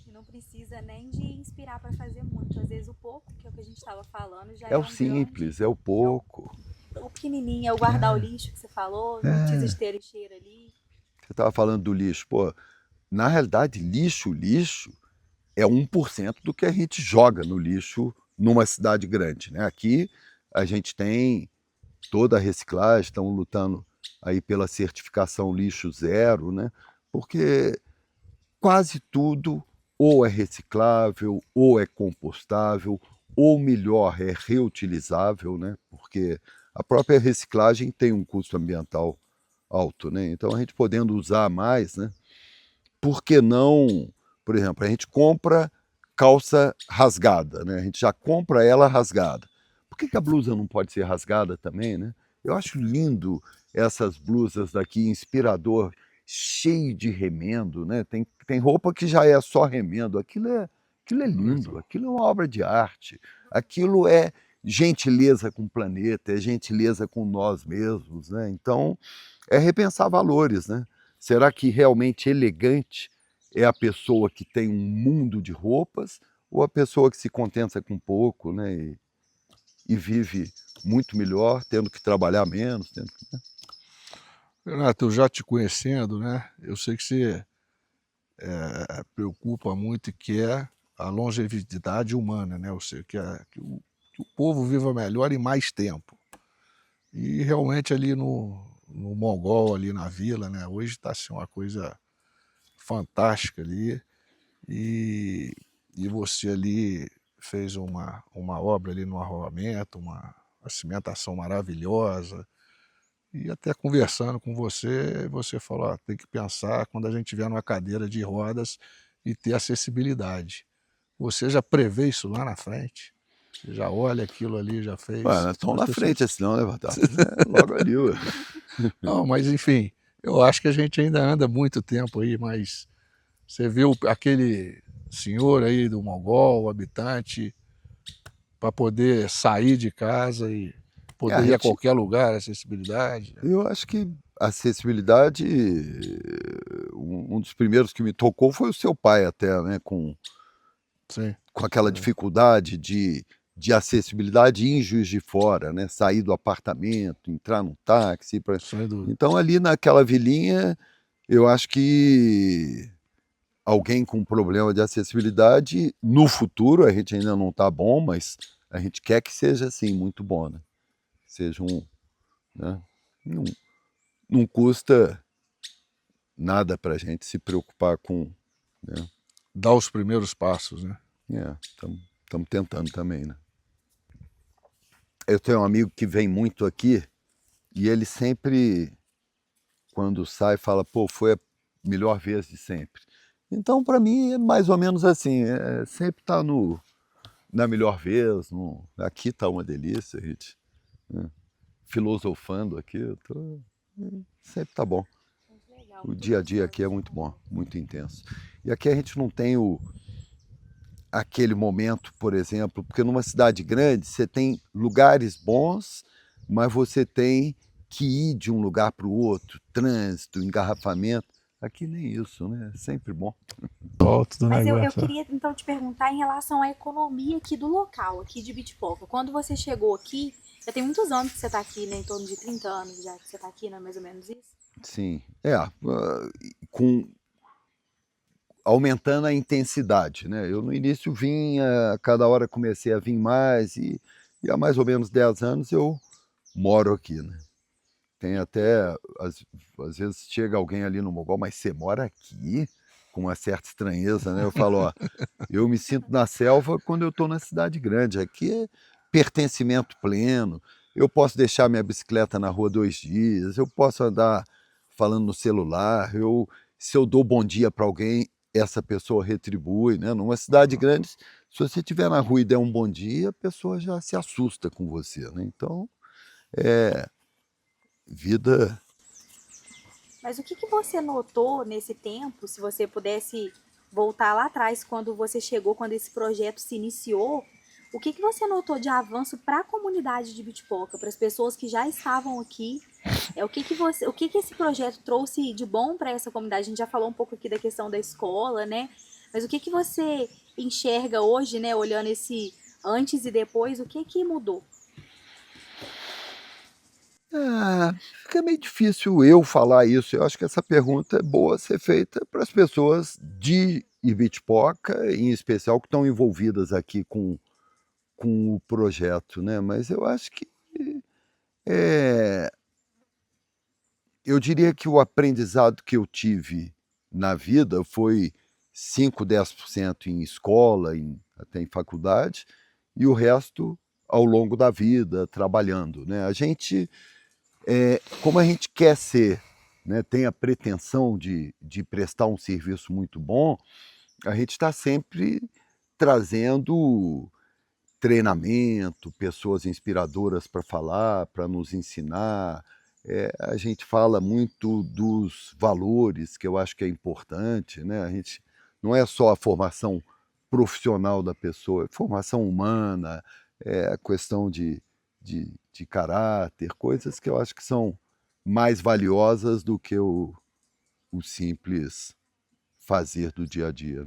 E não precisa nem de inspirar para fazer muito. Às vezes o pouco, que é o que a gente estava falando, já
É
é
o
um
simples,
grande...
é o pouco.
O pequenininho, é o guardar o lixo que você falou, não precisa de ter lixeira ali.
Você estava falando do lixo. Pô, na realidade, lixo é 1% do que a gente joga no lixo numa cidade grande, né? Aqui a gente tem toda a reciclagem, estão lutando aí pela certificação lixo zero, né? Porque quase tudo ou é reciclável, ou é compostável, ou melhor, é reutilizável, né? Porque a própria reciclagem tem um custo ambiental alto, né? Então a gente podendo usar mais, né? Por que não, por exemplo, a gente compra calça rasgada, né? A gente já compra ela rasgada. Por que a blusa não pode ser rasgada também, né? Eu acho lindo essas blusas daqui, inspirador, cheio de remendo, né? Tem roupa que já é só remendo. Aquilo é lindo, aquilo é uma obra de arte. Aquilo é gentileza com o planeta, é gentileza com nós mesmos, né? Então, é repensar valores, né? Será que realmente elegante é a pessoa que tem um mundo de roupas ou a pessoa que se contenta com pouco, né? E vive muito melhor, tendo que trabalhar menos, né?
Renato, eu já te conhecendo, né? Eu sei que você preocupa muito e quer a longevidade humana, né? Ou seja, que o povo viva melhor e mais tempo. E realmente ali no Mongol, ali na vila, né? Hoje está assim, uma coisa fantástica ali. E você ali fez uma obra ali no arruamento, uma cimentação maravilhosa. E até conversando com você falou, tem que pensar quando a gente estiver numa cadeira de rodas e ter acessibilidade. Você já prevê isso lá na frente? Você já olha aquilo ali, já
Ué,
fez?
nós estamos
As
na
pessoas...
frente, assim não, né, Batata? Logo ali, ué.
Não, mas enfim, eu acho que a gente ainda anda muito tempo aí, mas você viu aquele senhor aí do Mongol, o habitante, para poder sair de casa e poder ir a qualquer lugar, acessibilidade.
Eu acho que acessibilidade, um dos primeiros que me tocou foi o seu pai até, né?
Sim.
Com aquela dificuldade de acessibilidade em Juiz de Fora, né? Sair do apartamento, entrar num táxi.
Sem dúvida.
Então ali naquela vilinha, eu acho que alguém com problema de acessibilidade, no futuro, a gente ainda não está bom, mas a gente quer que seja assim, muito bom, né? Seja né? Não custa nada para a gente se preocupar com, né?
Dar os primeiros passos, né?
Estamos tentando também, né? Eu tenho um amigo que vem muito aqui e ele sempre, quando sai, fala, pô, foi a melhor vez de sempre. Então, para mim, é mais ou menos assim, sempre está na melhor vez, aqui está uma delícia, gente, né? Filosofando aqui, sempre está bom. O dia a dia aqui é muito bom, muito intenso. E aqui a gente não tem aquele momento, por exemplo, porque numa cidade grande você tem lugares bons, mas você tem que ir de um lugar para o outro, trânsito, engarrafamento. Aqui nem isso, né? É sempre bom.
Volta do
Mas eu
negócio.
queria então te perguntar em relação à economia aqui do local, aqui de Bitpoca. Quando você chegou aqui, já tem muitos anos que você está aqui, né? Em torno de 30 anos já que você está aqui, não é mais ou menos isso?
Sim, com aumentando a intensidade, né? Eu no início vinha, a cada hora comecei a vir mais e há mais ou menos 10 anos eu moro aqui, né? Tem até, às vezes chega alguém ali no Mogol, mas você mora aqui? Com uma certa estranheza, né? Eu falo, ó, eu me sinto na selva quando eu estou na cidade grande. Aqui é pertencimento pleno. Eu posso deixar minha bicicleta na rua 2 dias, eu posso andar falando no celular, se eu dou bom dia para alguém, essa pessoa retribui, né? Numa cidade grande, se você estiver na rua e der um bom dia, a pessoa já se assusta com você, né? Então, vida.
Mas o que você notou nesse tempo, se você pudesse voltar lá atrás, quando você chegou, quando esse projeto se iniciou, o que você notou de avanço para a comunidade de Bitpoca, para as pessoas que já estavam aqui? O que esse projeto trouxe de bom para essa comunidade? A gente já falou um pouco aqui da questão da escola, né? Mas o que você enxerga hoje, né, olhando esse antes e depois, o que mudou?
Fica meio difícil eu falar isso. Eu acho que essa pergunta é boa ser feita para as pessoas de Ibitipoca, em especial, que estão envolvidas aqui com o projeto, né? Mas eu acho que eu diria que o aprendizado que eu tive na vida foi 5, 10% em escola, até em faculdade, e o resto ao longo da vida, trabalhando, né? A gente, como a gente quer ser, né, tem a pretensão de prestar um serviço muito bom, a gente está sempre trazendo treinamento, pessoas inspiradoras para falar, para nos ensinar. A gente fala muito dos valores, que eu acho que é importante, né? A gente não é só a formação profissional da pessoa, é formação humana, é a questão de caráter, coisas que eu acho que são mais valiosas do que o simples fazer do dia a dia.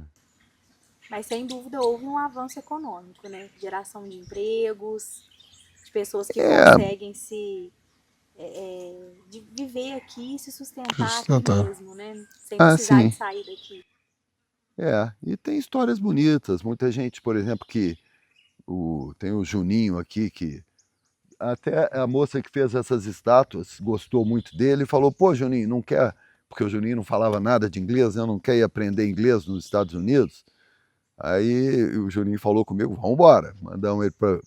Mas sem dúvida houve um avanço econômico, né? Geração de empregos, de pessoas que conseguem de viver aqui e se sustentar aqui mesmo, né? Sem precisar de sair daqui.
E tem histórias bonitas. Muita gente, por exemplo, tem o Juninho aqui, que até a moça que fez essas estátuas gostou muito dele e falou, pô, Juninho, não quer, porque o Juninho não falava nada de inglês, né? Não quer ir aprender inglês nos Estados Unidos. Aí o Juninho falou comigo, vamos embora, mandamos ele para...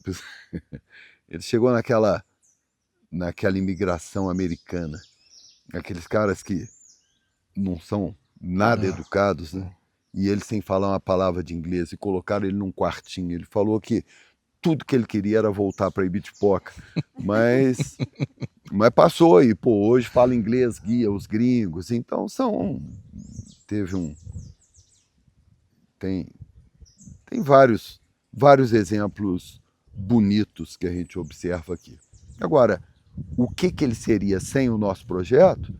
Ele chegou naquela imigração americana, aqueles caras que não são nada educados, né? E ele sem falar uma palavra de inglês, e colocaram ele num quartinho. Ele falou que tudo que ele queria era voltar para Ibitipoca, mas passou, e pô, hoje fala inglês, guia os gringos, então tem vários exemplos bonitos que a gente observa aqui. Agora, o que ele seria sem o nosso projeto?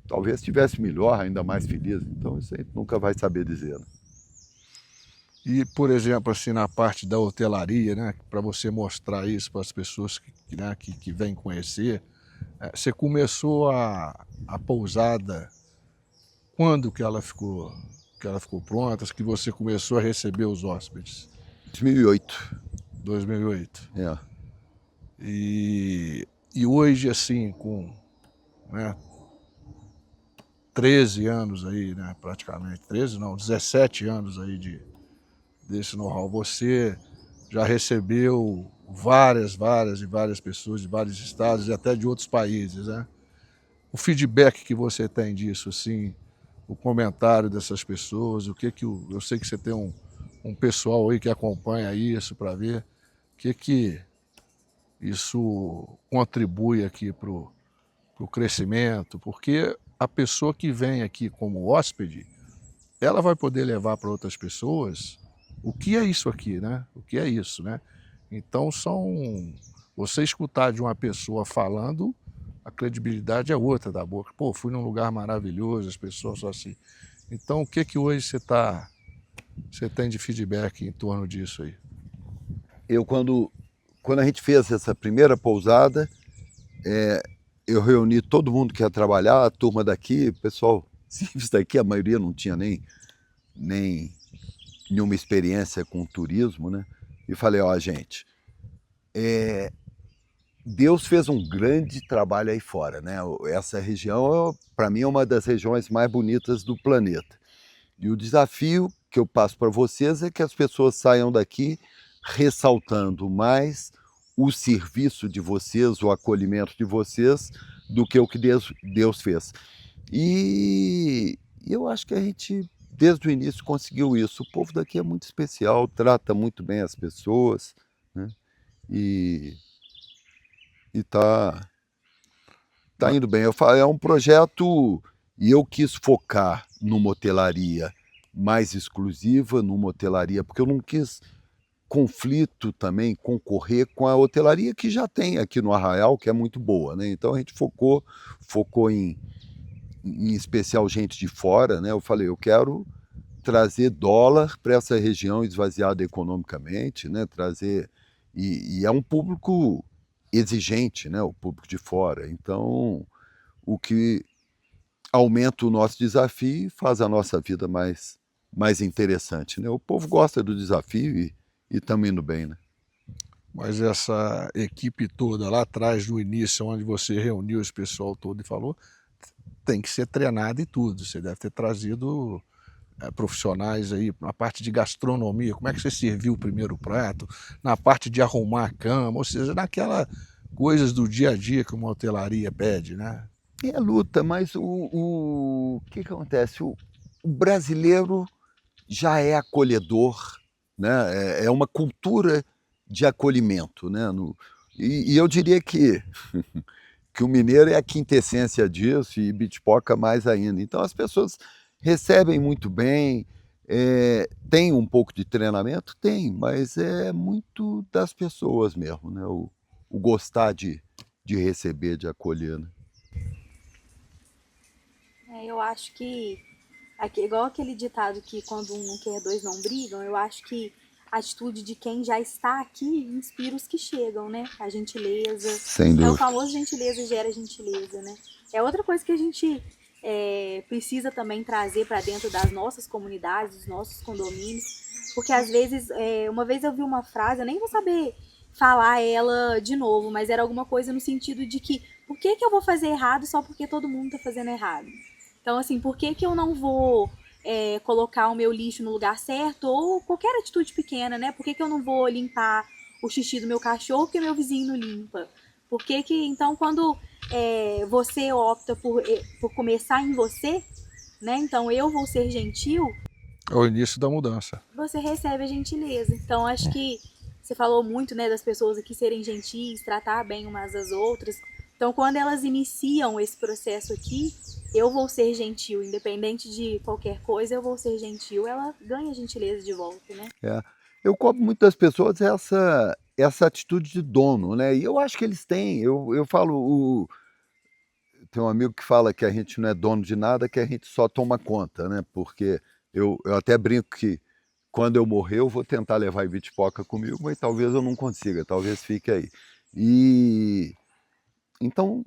Talvez estivesse melhor, ainda mais feliz. Então, isso a gente nunca vai saber dizer. Né?
E, por exemplo, assim, na parte da hotelaria, né, para você mostrar isso para as pessoas que vêm conhecer, você começou a pousada, quando que ela ficou pronta, que você começou a receber os hóspedes?
2008.
2008. E hoje, assim, com 13 anos aí, né, praticamente, 13 não, 17 anos aí desse know-how, você já recebeu várias pessoas de vários estados e até de outros países, né? O feedback que você tem disso, assim, o comentário dessas pessoas, eu sei que você tem um pessoal aí que acompanha isso para ver o que isso contribui aqui pro crescimento, porque a pessoa que vem aqui como hóspede, ela vai poder levar para outras pessoas o que é isso aqui, né? O que é isso, né? Então você escutar de uma pessoa falando, a credibilidade é outra da boca. Pô, fui num lugar maravilhoso, as pessoas são assim. Então, o que hoje você tem de feedback em torno disso aí?
Quando a gente fez essa primeira pousada, eu reuni todo mundo que ia trabalhar, a turma daqui, o pessoal simples daqui, a maioria não tinha nem nenhuma experiência com turismo, né? E falei, ó, gente, Deus fez um grande trabalho aí fora, né? Essa região, para mim, é uma das regiões mais bonitas do planeta. E o desafio que eu passo para vocês é que as pessoas saiam daqui ressaltando mais o serviço de vocês, o acolhimento de vocês, do que o que Deus fez. E eu acho que a gente, desde o início, conseguiu isso. O povo daqui é muito especial, trata muito bem as pessoas, né? E tá indo bem. É um projeto e eu quis focar numa hotelaria mais exclusiva, numa hotelaria, porque eu não quis conflito também, concorrer com a hotelaria que já tem aqui no Arraial, que é muito boa, né? Então a gente focou em especial gente de fora, né? Eu falei, eu quero trazer dólar para essa região esvaziada economicamente, né? Trazer e é um público exigente, né? O público de fora. Então, o que aumenta o nosso desafio e faz a nossa vida mais interessante, né? O povo gosta do desafio e estamos indo bem, né?
Mas essa equipe toda lá atrás, no início, onde você reuniu esse pessoal todo e falou, tem que ser treinada e tudo. Você deve ter trazido profissionais aí na parte de gastronomia. Como é que você serviu o primeiro prato? Na parte de arrumar a cama, ou seja, naquelas coisas do dia a dia que uma hotelaria pede, né?
É luta, mas o que acontece? O brasileiro já é acolhedor, né? É uma cultura de acolhimento, né? E eu diria que o mineiro é a quintessência disso e Bitpoca mais ainda. Então as pessoas recebem muito bem, tem um pouco de treinamento? Tem, mas é muito das pessoas mesmo, né? O gostar de receber, de acolher, né?
Eu acho que, igual aquele ditado que quando um não quer, dois não brigam, eu acho que a atitude de quem já está aqui inspira os que chegam, né? A gentileza.
Sem
É o
dúvida.
famoso gentileza gera gentileza, né? É outra coisa que a gente precisa também trazer para dentro das nossas comunidades, dos nossos condomínios, porque às vezes, uma vez eu vi uma frase, eu nem vou saber falar ela de novo, mas era alguma coisa no sentido de que por que eu vou fazer errado só porque todo mundo tá fazendo errado? Então, assim, por que eu não vou colocar o meu lixo no lugar certo? Ou qualquer atitude pequena, né? Por que eu não vou limpar o xixi do meu cachorro porque meu vizinho não limpa? Por que então, quando você opta por começar em você, né? Então, eu vou ser gentil,
É o início da mudança.
você recebe a gentileza. Então, acho que você falou muito, né, das pessoas aqui serem gentis, tratar bem umas às outras. Então, quando elas iniciam esse processo aqui, eu vou ser gentil, independente de qualquer coisa, eu vou ser gentil, ela ganha gentileza de volta, né?
Eu cobro muito das pessoas essa atitude de dono, né? E eu acho que eles têm. Eu falo, tem um amigo que fala que a gente não é dono de nada, que a gente só toma conta, né? Porque eu até brinco que quando eu morrer eu vou tentar levar Ibitipoca comigo, mas talvez eu não consiga, talvez fique aí. E então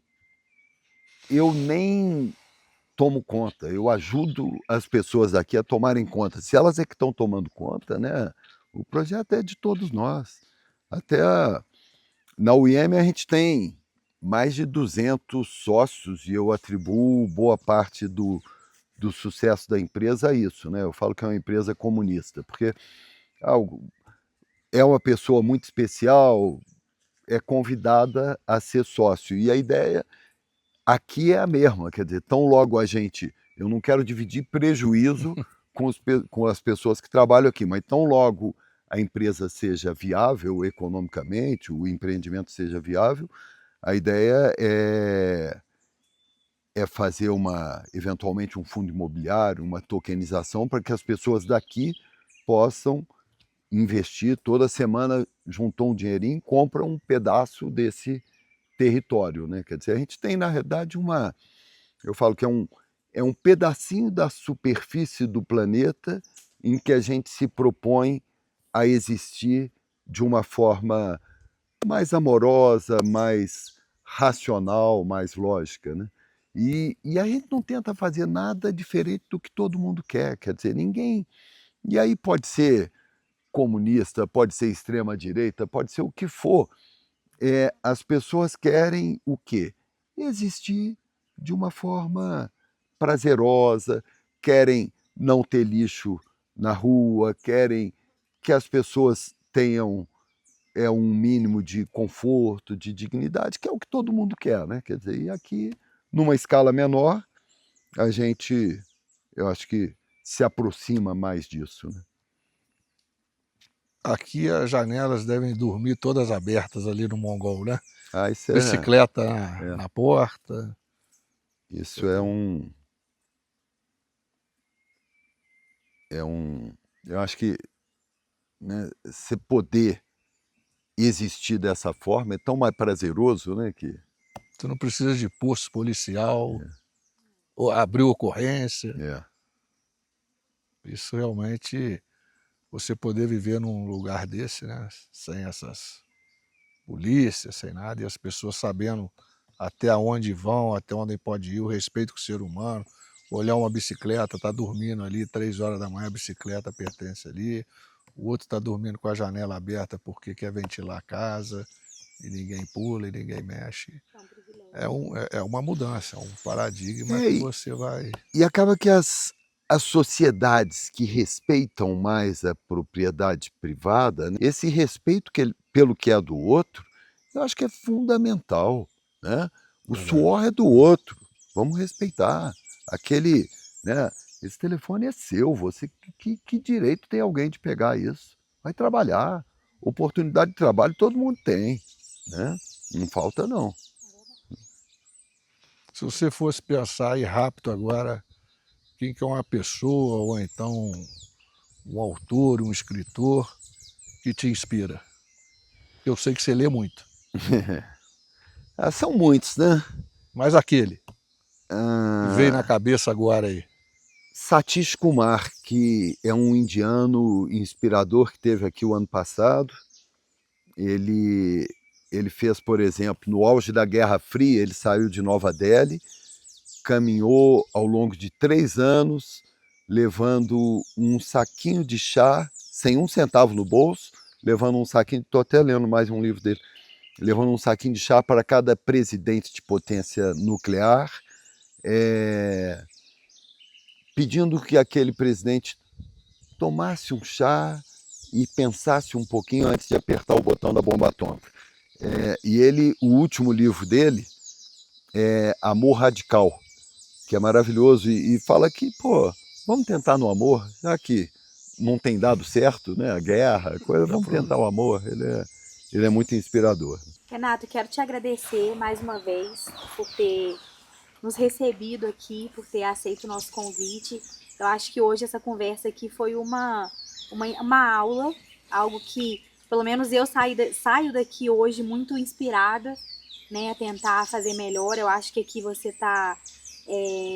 eu nem tomo conta, eu ajudo as pessoas daqui a tomarem conta. Se elas é que estão tomando conta, né? O projeto é de todos nós. Até na UIM a gente tem mais de 200 sócios e eu atribuo boa parte do sucesso da empresa a isso, né? Eu falo que é uma empresa comunista, porque é uma pessoa muito especial, é convidada a ser sócio. E a ideia aqui é a mesma, quer dizer, tão logo a gente... Eu não quero dividir prejuízo com as pessoas que trabalham aqui, mas tão logo a empresa seja viável economicamente, o empreendimento seja viável, a ideia é fazer eventualmente um fundo imobiliário, uma tokenização, para que as pessoas daqui possam investir. Toda semana juntou um dinheirinho e compra um pedaço desse território, né? Quer dizer, a gente tem, na realidade, eu falo que é um pedacinho da superfície do planeta em que a gente se propõe a existir de uma forma mais amorosa, mais racional, mais lógica, né? E a gente não tenta fazer nada diferente do que todo mundo quer, quer dizer, ninguém... E aí pode ser comunista, pode ser extrema-direita, pode ser o que for. As pessoas querem o quê? Existir de uma forma prazerosa, querem não ter lixo na rua, querem que as pessoas tenham um mínimo de conforto, de dignidade, que é o que todo mundo quer, né? Quer dizer, e aqui, numa escala menor, a gente, eu acho que se aproxima mais disso, né?
Aqui as janelas devem dormir todas abertas ali no Mongol, né?
Isso
Bicicleta na porta.
Isso é um... Eu acho que, né, você poder existir dessa forma é tão mais prazeroso, né? Que...
Tu não precisa de posto policial, ou abrir ocorrência. Isso realmente, você poder viver num lugar desse, né? Sem essas polícias, sem nada, e as pessoas sabendo até onde vão, até onde pode ir, o respeito com o ser humano. Olhar uma bicicleta, tá dormindo ali, 3 horas da manhã, a bicicleta pertence ali. O outro está dormindo com a janela aberta porque quer ventilar a casa, e ninguém pula, e ninguém mexe. É uma mudança, é um paradigma que você vai...
E acaba que as sociedades que respeitam mais a propriedade privada, né, esse respeito pelo que é do outro, eu acho que é fundamental, né? O suor é do outro, vamos respeitar. Né? Esse telefone é seu, você que direito tem alguém de pegar isso? Vai trabalhar, oportunidade de trabalho todo mundo tem, né? Não falta não.
Se você fosse pensar aí rápido agora, quem que é uma pessoa ou então um autor, um escritor que te inspira? Eu sei que você lê muito.
São muitos, né?
Mas aquele que veio na cabeça agora aí.
Satish Kumar, que é um indiano inspirador que teve aqui o ano passado. Ele fez, por exemplo, no auge da Guerra Fria, ele saiu de Nova Delhi, caminhou ao longo de 3 anos, levando um saquinho de chá, sem 1 centavo no bolso, levando um saquinho, estou até lendo mais um livro dele, levando um saquinho de chá para cada presidente de potência nuclear, pedindo que aquele presidente tomasse um chá e pensasse um pouquinho antes de apertar o botão da bomba atômica. O último livro dele é Amor Radical, que é maravilhoso e fala que, vamos tentar no amor, já que não tem dado certo, né, a guerra, vamos tentar o amor, ele é muito inspirador.
Renato, quero te agradecer mais uma vez por ter nos recebido aqui, por ter aceito o nosso convite. Eu acho que hoje essa conversa aqui foi uma aula, algo que, pelo menos eu saio daqui hoje muito inspirada, né, a tentar fazer melhor. Eu acho que aqui você está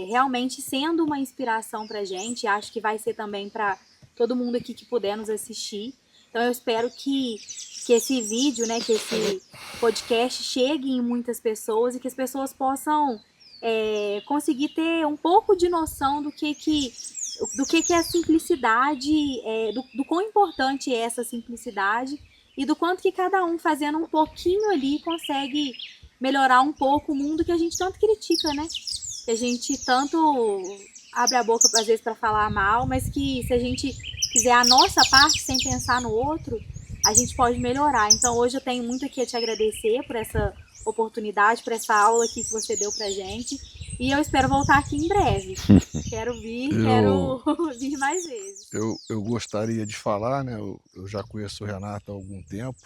realmente sendo uma inspiração para a gente, acho que vai ser também para todo mundo aqui que puder nos assistir. Então eu espero que esse vídeo, né, que esse podcast chegue em muitas pessoas e que as pessoas possam conseguir ter um pouco de noção do que é a simplicidade, do quão importante é essa simplicidade e do quanto que cada um fazendo um pouquinho ali consegue melhorar um pouco o mundo que a gente tanto critica, né? Que a gente tanto abre a boca às vezes para falar mal, mas que se a gente fizer a nossa parte sem pensar no outro, a gente pode melhorar. Então hoje eu tenho muito aqui a te agradecer por essa oportunidade, por essa aula aqui que você deu pra gente. E eu espero voltar aqui em breve. Quero vir mais vezes.
Eu gostaria de falar, né? Eu já conheço o Renato há algum tempo.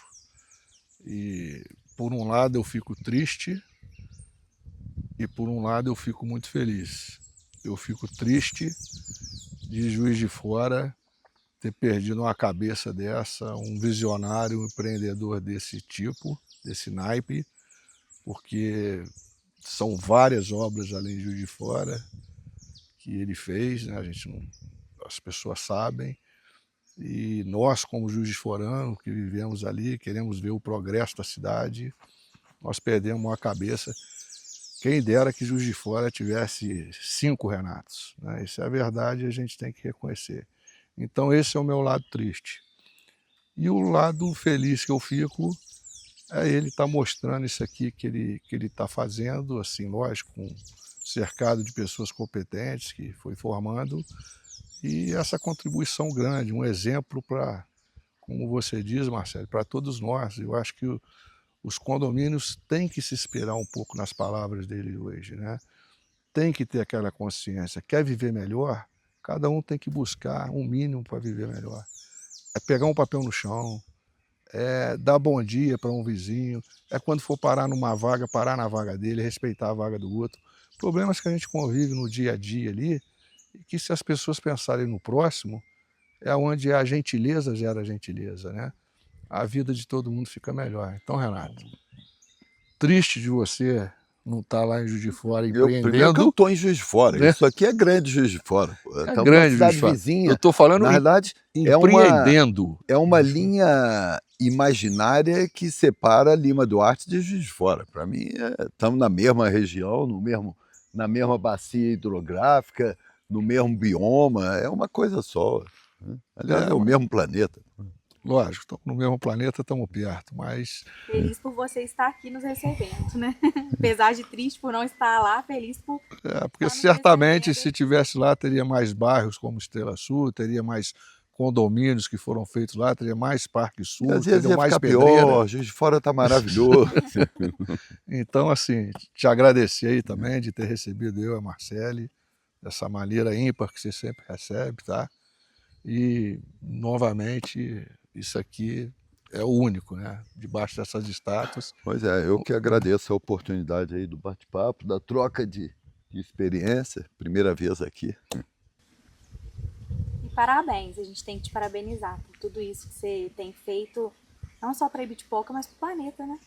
E, por um lado, eu fico triste e por um lado eu fico muito feliz. Eu fico triste de Juiz de Fora ter perdido uma cabeça dessa, um visionário, um empreendedor desse tipo, desse naipe, porque são várias obras além de Juiz de Fora que ele fez, né? As pessoas sabem, e nós, como Juiz de Forano, que vivemos ali, queremos ver o progresso da cidade, nós perdemos uma cabeça. Quem dera que Juiz de Fora tivesse 5 Renatos, né? Isso é a verdade, a gente tem que reconhecer. Então esse é o meu lado triste. E o lado feliz que eu fico é ele estar mostrando isso aqui que ele está fazendo, assim, lógico, cercado de pessoas competentes que foi formando, e essa contribuição grande, um exemplo para, como você diz, Marcelo, para todos nós. Eu acho que os condomínios têm que se inspirar um pouco nas palavras dele hoje, né? Tem que ter aquela consciência. Quer viver melhor? Cada um tem que buscar um mínimo para viver melhor. É pegar um papel no chão, é dar bom dia para um vizinho, é quando for parar numa vaga, parar na vaga dele, respeitar a vaga do outro. Problemas que a gente convive no dia a dia ali, e que se as pessoas pensarem no próximo, é onde a gentileza gera gentileza, né? A vida de todo mundo fica melhor. Então, Renato, triste de você não estar lá em Juiz de Fora empreendendo.
Primeiro que eu estou em Juiz de Fora.
Né?
Isso aqui é grande Juiz de Fora.
É grande Juiz de Fora.
Vizinha.
Eu estou falando
na verdade,
empreendendo.
É uma linha imaginária que separa Lima Duarte de Juiz de Fora. Para mim, estamos na mesma região, na mesma bacia hidrográfica, no mesmo bioma. É uma coisa só. Né? Aliás, é o mesmo planeta.
Lógico, estamos no mesmo planeta, estamos perto, mas...
Feliz por você estar aqui nos recebendo, né? Apesar de triste por não estar lá, feliz por...
porque certamente se tivesse lá, teria mais bairros como Estrela Sul, teria mais condomínios que foram feitos lá, teria mais Parque Sul,
às vezes
teria
ia
mais
ficar
pedreira.
pior, Juiz de Fora está maravilhoso.
Então, assim, te agradecer aí também de ter recebido eu e a Marcele, dessa maneira ímpar que você sempre recebe, tá? E, novamente, isso aqui é o único, né? Debaixo dessas estátuas.
Pois é, eu que agradeço a oportunidade aí do bate-papo, da troca de experiência, primeira vez aqui.
E parabéns, a gente tem que te parabenizar por tudo isso que você tem feito, não só para Ibitipoca, mas para o planeta, né?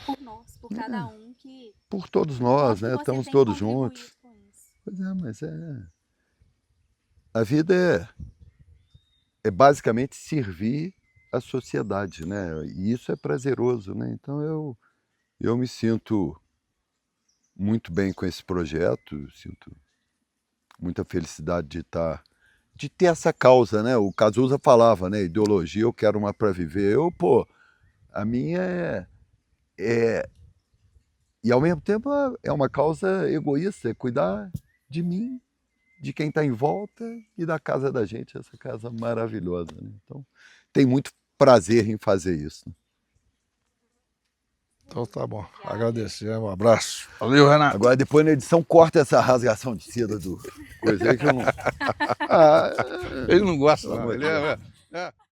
Por nós, por cada um que...
Por todos nós, né? Estamos todos juntos. Pois é, mas a vida é basicamente servir a sociedade, né? E isso é prazeroso, né? Então eu me sinto muito bem com esse projeto, sinto muita felicidade de ter essa causa, né? O Cazuza falava, né? Ideologia, eu quero uma para viver. A minha e ao mesmo tempo é uma causa egoísta, é cuidar de mim, de quem está em volta e da casa da gente, essa casa maravilhosa, né? Então, tem muito prazer em fazer isso.
Então tá bom, agradecer, um abraço. Valeu, Renato.
Agora depois na edição corta essa rasgação de seda do coisa aí que eu não...
Ele não gosta não, ele